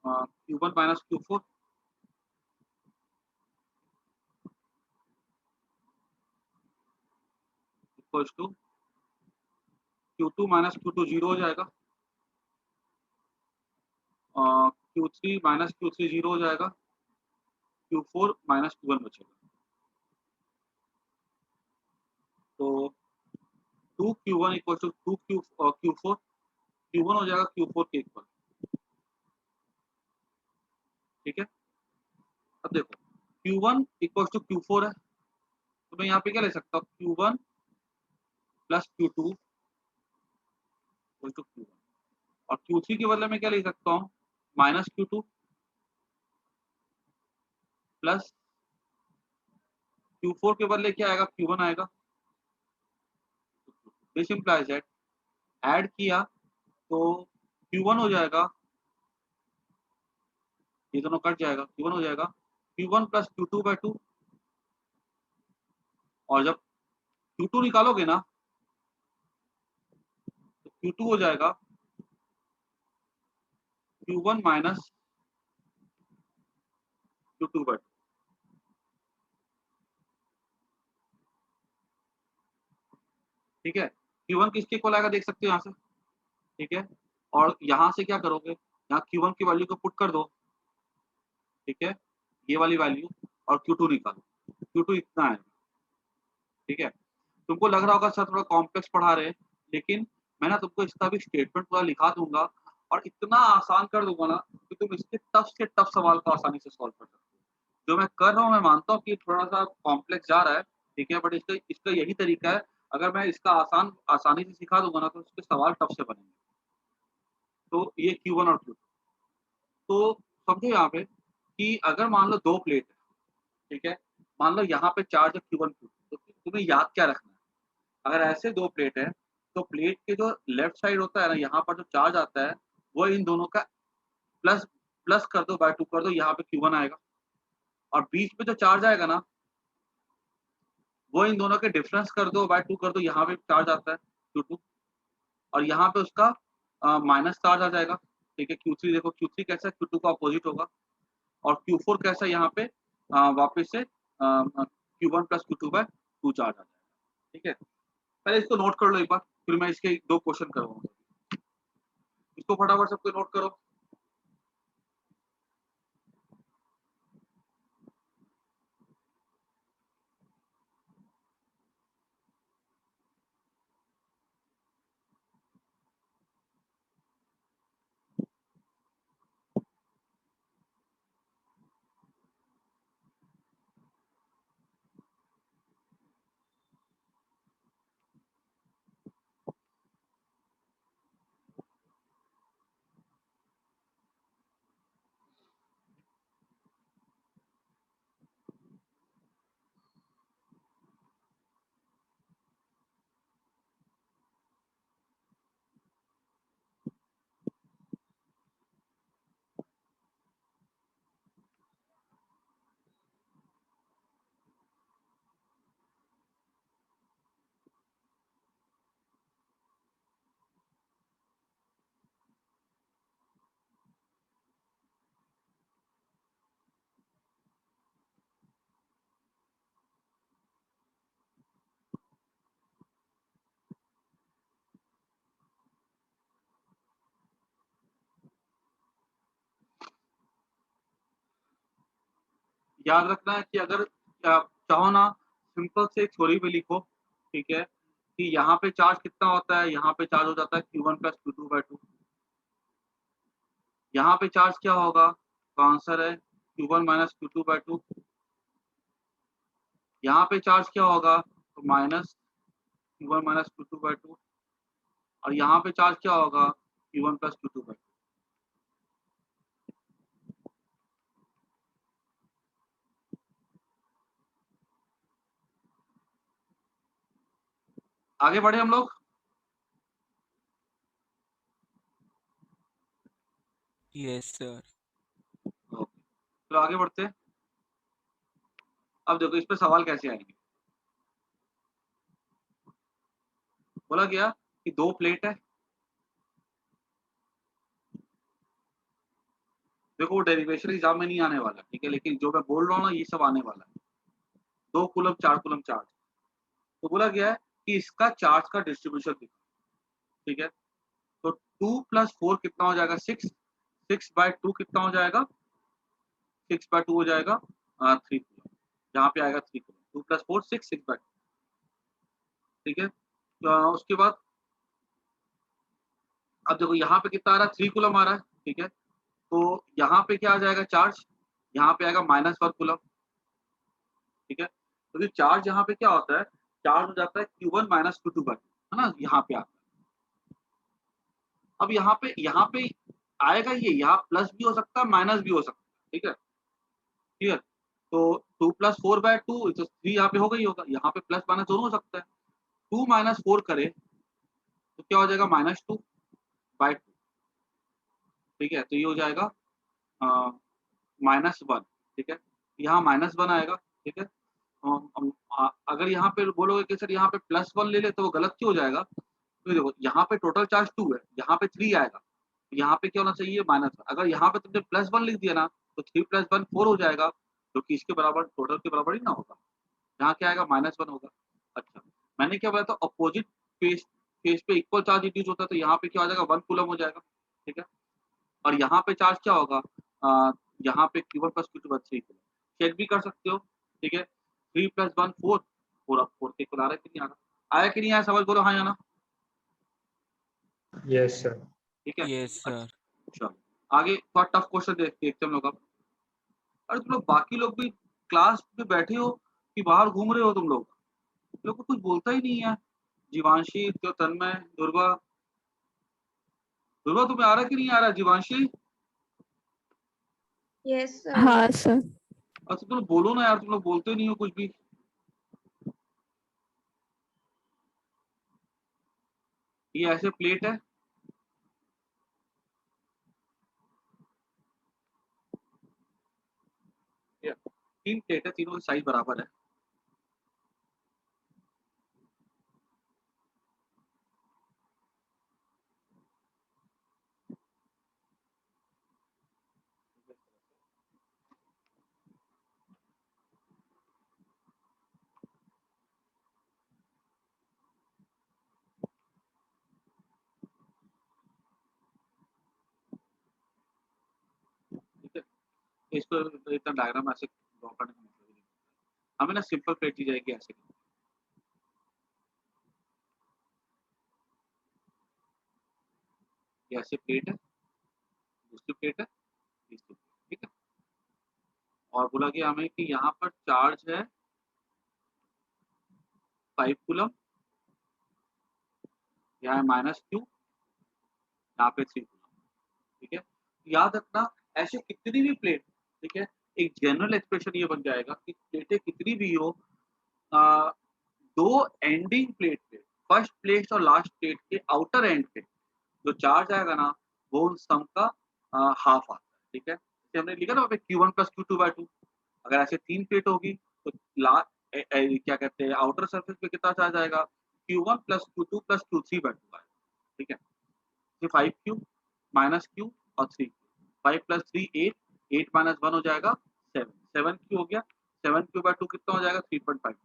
Q1 minus Q4 equals to Q2 minus Q2 zero हो जाएगा, Q3 माइनस Q3 जीरो हो जाएगा, Q4 माइनस Q1 बचेगा, तो 2Q1 equal to 2Q4 Q1 हो जाएगा Q4 के इक्वल, ठीक है। अब देखो Q1 इक्वल टू Q4 है, तो मैं यहाँ पे क्या ले सकता हूँ, Q1 plus Q2 equal to Q1, और Q3 के बदले में क्या ले सकता हूँ, माइनस Q2 प्लस Q4 के बदले क्या आएगा, Q1 आएगा। दिस इंप्लाइज दैट ऐड किया तो Q1 हो जाएगा, ये दोनों कट जाएगा, Q1 हो जाएगा Q1 प्लस Q2/2, और जब Q2 निकालोगे ना तो Q2 हो जाएगा Q1 माइनस Q2/2, ठीक है। Q1 किसके इक्वल आएगा देख सकते हो यहाँ से, ठीक है, और यहाँ से क्या करोगे, यहाँ Q1 की वैल्यू को पुट कर दो, ठीक है, ये वाली वैल्यू, और Q2 निकालो, Q2 इतना है, ठीक है। तुमको लग रहा होगा सर थोड़ा कॉम्प्लेक्स पढ़ा रहे हैं, लेकिन मैं ना तुमको इसका भी स्टेटमेंट पूरा लिखा दूंगा और इतना आसान कर दूंगा ना कि तुम इसके टफ से टफ सवाल को आसानी से सॉल्व कर सकते हो। जो मैं कर रहा हूँ मैं मानता हूँ कि थोड़ा सा कॉम्प्लेक्स जा रहा है, ठीक है, बट इसका इसका यही तरीका है, अगर मैं इसका आसानी से सिखा दूंगा ना तो इसके सवाल टफ से बनेंगे। तो ये Q1 और Q2, तो समझो यहाँ पे कि अगर मान लो दो प्लेट है, ठीक है, मान लो यहाँ पे चार्ज है Q1 Q2, तो तुम्हें याद क्या रखना है, अगर ऐसे दो प्लेट है तो प्लेट के जो लेफ्ट साइड होता है ना, यहाँ पर जो चार्ज आता है वो इन दोनों का प्लस प्लस कर दो, बाय 2 कर दो, यहाँ पे Q1 आएगा, और बीच में जो चार्ज आएगा ना वो इन दोनों के डिफरेंस कर दो, बाय 2 कर दो, यहाँ पे चार्ज आता है Q2, और यहाँ पे उसका माइनस चार्ज आ जाएगा, ठीक है। Q3 देखो, Q3 कैसा है, Q2 का अपोजिट होगा, और Q4 कैसा है, यहाँ पे वापस से Q1 प्लस Q2/2 चार्ज आ जाएगा, ठीक है। पहले इसको नोट कर लो एक बार, फिर मैं इसके दो क्वेश्चन करवाऊंगा, इसको फटाफट सबको नोट करो। याद रखना है कि अगर चाहो ना सिंपल से एक थ्योरी में लिखो, ठीक है, कि यहाँ पे चार्ज कितना होता है, यहाँ पे चार्ज हो जाता है Q1 प्लस Q2/2। यहाँ पे चार्ज क्या होगा, तो आंसर है Q1 माइनस Q2/2। यहाँ पे चार्ज क्या होगा, तो माइनस Q1 माइनस Q2/2। और यहाँ पे चार्ज क्या होगा, Q1 प्लस Q2/2। आगे बढ़े हम लोग। Yes sir. तो आगे बढ़ते हैं। अब देखो इस पे सवाल कैसे आएंगे। बोला गया कि दो प्लेट है, देखो डेरिवेशन एग्जाम में नहीं आने वाला, ठीक है, लेकिन जो मैं बोल रहा हूँ ना ये सब आने वाला है। 2 कूलम 4 कूलम चार्ज। तो बोला गया है कि इसका चार्ज का डिस्ट्रीब्यूशन दिखा, ठीक है। तो 2 प्लस 4 कितना हो जाएगा, 6। 6/2 कितना हो जाएगा, 6/2 हो जाएगा 3 कूलम। यहाँ पे आएगा 3 कूलम। 2 प्लस 4 6, 6/2, ठीक है। तो उसके बाद अब देखो यहाँ पे कितना आ रहा है, 3 कूलम आ रहा है, ठीक है। तो यहाँ पे क्या आ जाएगा चार्ज, यहाँ पे आएगा -1 कूलम, ठीक है। तो चार्ज यहाँ पे क्या होता है, चार्ज हो जाता है Q1 माइनस Q2/2, है ना, यहाँ पे आता है। अब यहाँ पे आएगा ये, यहाँ प्लस भी हो सकता है माइनस भी हो सकता है, ठीक है, क्लियर। तो 2 प्लस 4/2 तो 3 यहाँ पे होगा ही होगा, यहाँ पे प्लस माइनस दोनों हो सकता है। 2 माइनस 4 करे तो क्या हो जाएगा, -2/2, ठीक है। तो ये हो जाएगा -1, ठीक है। यहाँ -1 आएगा, ठीक है। अगर यहाँ पे बोलोगे कि सर यहाँ पे +1 ले ले तो वो गलत क्यों हो जाएगा, तो देखो यहाँ पे टोटल चार्ज 2 है, यहाँ पे 3 आएगा, यहाँ पे क्या होना चाहिए, -1। अगर यहाँ पे तुमने +1 लिख दिया ना तो 3 + 1 4 हो जाएगा, जो कि इसके बराबर टोटल के बराबर ही ना होगा। यहाँ क्या आएगा, -1 होगा। अच्छा, मैंने क्या बोला था, अपोजिट फेस फेस पे इक्वल चार्ज इंड्यूस होता है, तो यहाँ पे क्या हो जाएगा, 1 कूलम हो जाएगा, ठीक है। और यहाँ पे चार्ज क्या होगा, यहाँ पे Q1 plus Q2 3 coulomb. Check भी कर सकते हो, ठीक है। 3 + 1 4, 4 अब 4 के इक्वल आ रहा है कि नहीं आ रहा, आया कि नहीं आया, समझ बोलो हाँ या ना। Yes sir. ठीक है। यस अच्छा सर। चलो आगे थोड़ा टफ क्वेश्चन देखते हैं हम लोग अब। अरे तुम लोग बाकी लोग भी क्लास में बैठे हो कि बाहर घूम रहे हो, तुम लोग को कुछ बोलता ही नहीं है। जीवांशी, तो तन्मय, दुर्गा, दुर्गा तुम्हें आ रहा कि नहीं आ रहा, जीवांशी। Yes sir. हाँ सर। अच्छा तुम लोग बोलो ना यार, तुम लोग बोलते नहीं हो कुछ भी। ये ऐसे प्लेट है, ये 3 प्लेट है, तीनों की साइज बराबर है। ठीक है, इसको इतना डायग्राम ऐसे ड्रॉ करने का मतलब नहीं। हमें ना सिंपल प्लेट दी जाएगी ऐसे, ये ऐसे प्लेट है, दूसरी प्लेट है, तीसरी प्लेट, ठीक है। और बोला गया हमें कि यहाँ पर चार्ज है 5 कूलम, यहाँ है -q, यहाँ पे 3 कूलम, ठीक है। याद रखना ऐसे कितनी भी प्लेट, ठीक है, एक जनरल एक्सप्रेशन ये बन जाएगा कि प्लेटें कितनी भी हो, आ, दो एंडिंग प्लेट पे, फर्स्ट प्लेट और लास्ट प्लेट के आउटर एंड पे जो चार्ज आएगा ना, वो उन सम का हाफ आता है, ठीक है। जैसे हमने लिखा ना वहाँ पे Q1 प्लस Q2/2, अगर ऐसे 3 प्लेट होगी तो क्या कहते हैं, आउटर सरफेस पे कितना चार्ज आएगा, Q1 plus Q2 plus Q3/2 आएगा, ठीक है। 5Q -Q और 3Q, 5 + 3 8, 8 - 1 हो जाएगा 7, 7Q हो गया। 7Q/2 कितना हो जाएगा, 3.5।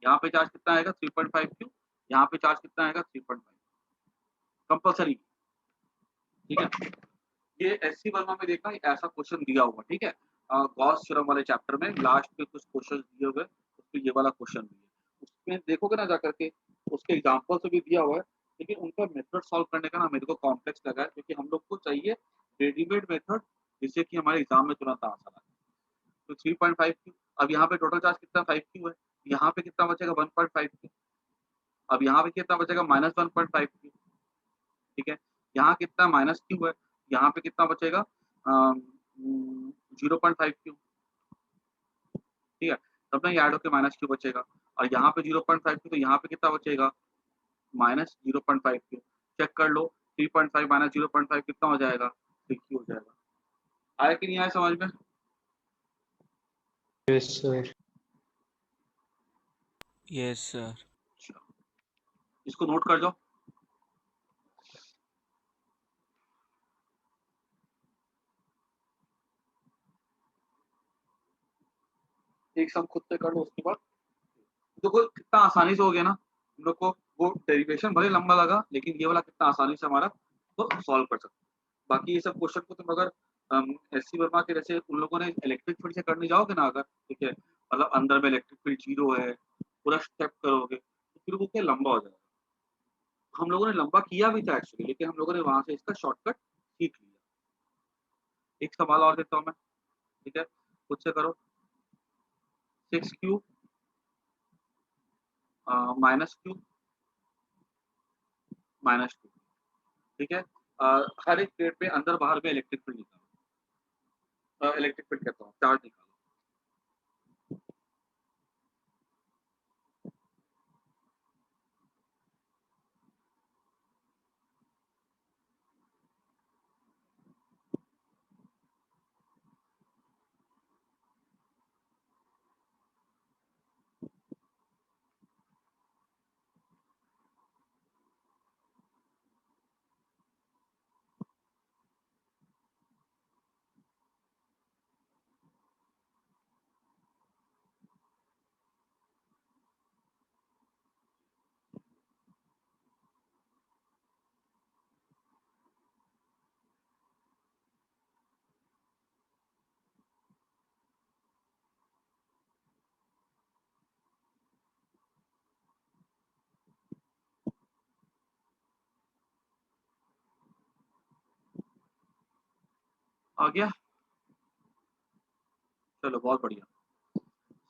यहाँ पे चार्ज कितना आएगा, 3.5Q, यहाँ पे चार्ज कितना आएगा, 3.5, कंपल्सरी, ठीक है। ये एससी वर्मा में देखा ऐसा क्वेश्चन दिया हुआ, ठीक है। गॉस थ्योरम वाले चैप्टर में लास्ट में कुछ क्वेश्चन दिए हुए, उसमें ये वाला क्वेश्चन भी है। उसमें देखोगे ना जाकर के, उसके एग्जांपल से भी दिया हुआ है, लेकिन उनका मेथड सॉल्व करने का ना मेरे को कॉम्प्लेक्स लगा है, क्योंकि हम लोग को चाहिए रेडीमेड मेथड जिससे कि हमारे एग्जाम में तुरंत आंसर आए। तो 3.5 क्यू, अब यहाँ पे टोटल चार्ज कितना 5 क्यू है, यहाँ पे कितना बचेगा 1.5 क्यू, अब यहाँ पे कितना बचेगा -1.5 क्यू, ठीक है। यहाँ कितना माइनस क्यू है, यहाँ पे कितना बचेगा 0.5 क्यू, ठीक है। तब ना ये ऐड होकर माइनस क्यू बचेगा, और यहाँ पे 0.5 क्यू, तो यहाँ पे कितना बचेगा -0.5 क्यू। चेक कर लो, 3.5 माइनस 0.5 कितना हो जाएगा, 3 क्यू हो जाएगा। आया कि नहीं आया समझ में? Yes sir. Yes, sir. अच्छा, इसको नोट कर जाओ। एक सम खुद से कर लो, उसके बाद देखो कितना आसानी से हो गया ना हम लोग को। वो डेरिवेशन भले लंबा लगा, लेकिन ये वाला कितना आसानी से हमारा तो सॉल्व कर सकते। बाकी ये सब क्वेश्चन को तुम अगर एससी वर्मा के जैसे उन लोगों ने इलेक्ट्रिक फील्ड से करने जाओगे ना अगर, ठीक है, मतलब अंदर में इलेक्ट्रिक फील्ड 0 है, पूरा स्टेप करोगे तो फिर वो क्या लंबा हो जाएगा। हम लोगों ने लंबा किया भी था एक्चुअली, लेकिन हम लोगों ने वहां से इसका शॉर्टकट सीख लिया। एक सवाल और देता हूँ मैं, ठीक है, खुद से करो। 6 क्यू -q -2, ठीक है। हर एक प्लेट में अंदर बाहर में इलेक्ट्रिक फील्ड निकालो, इलेक्ट्रिक फील्ड कहता हूँ, चार्ज निकालो। आ गया, चलो बहुत बढ़िया।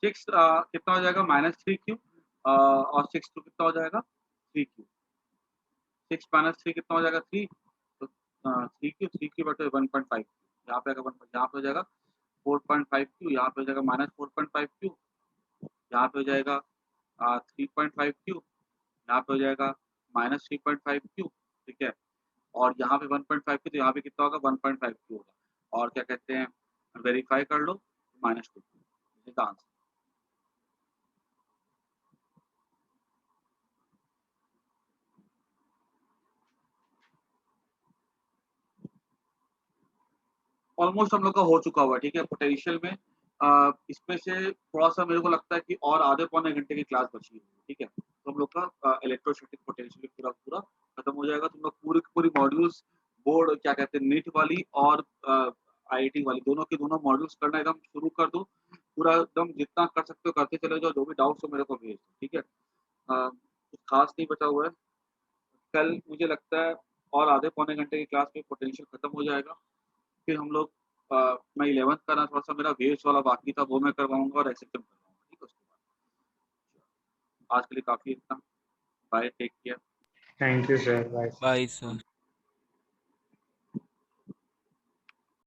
6 कितना हो जाएगा -3q, और 6 2 कितना हो जाएगा 3q। 6 -3 कितना हो जाएगा 3, तो 3q बटे 1.5, यहाँ पे आएगा 1, यहाँ पे हो जाएगा 4.5q, यहाँ पे हो जाएगा -4.5q, यहाँ पे हो जाएगा 3.5q, यहाँ पे हो जाएगा -3.5q, ठीक है। और यहाँ पे 1.5q, तो यहाँ पे कितना होगा 1.5q होगा। और क्या कहते हैं, वेरीफाई कर लो, -2, इसका आंसर। ऑलमोस्ट हम लोग का हो चुका हुआ है, ठीक है। पोटेंशियल में इसमें से थोड़ा सा मेरे को लगता है कि और आधे पौने घंटे की क्लास बची है, ठीक है। तो हम लोग का इलेक्ट्रोस्टैटिक पोटेंशियल पूरा पूरा खत्म हो जाएगा। तुम लोग पूरी की पूरी मॉड्यूल्स, बोर्ड क्या कहते हैं, नीट वाली और आईआईटी वाली, दोनों के दोनों मॉड्यूल्स करना एकदम शुरू कर दो। पूरा एकदम जितना कर सकते हो करते चले जाओ। जो भी डाउट्स हो मेरे को भेज दो, ठीक है। कुछ खास नहीं बचा हुआ है। कल मुझे लगता है और आधे पौने घंटे की क्लास में पोटेंशियल खत्म हो जाएगा। फिर हम लोग मैं 11th का ना थोड़ा सा मेरा वेव्स वाला बाकी था, वो मैं करवाऊंगा और एसएचएम करवाऊंगा, ठीक है। उसके बाद आज के लिए काफी इतना। Bye, take care. Thank you sir, bye. Bye, sir.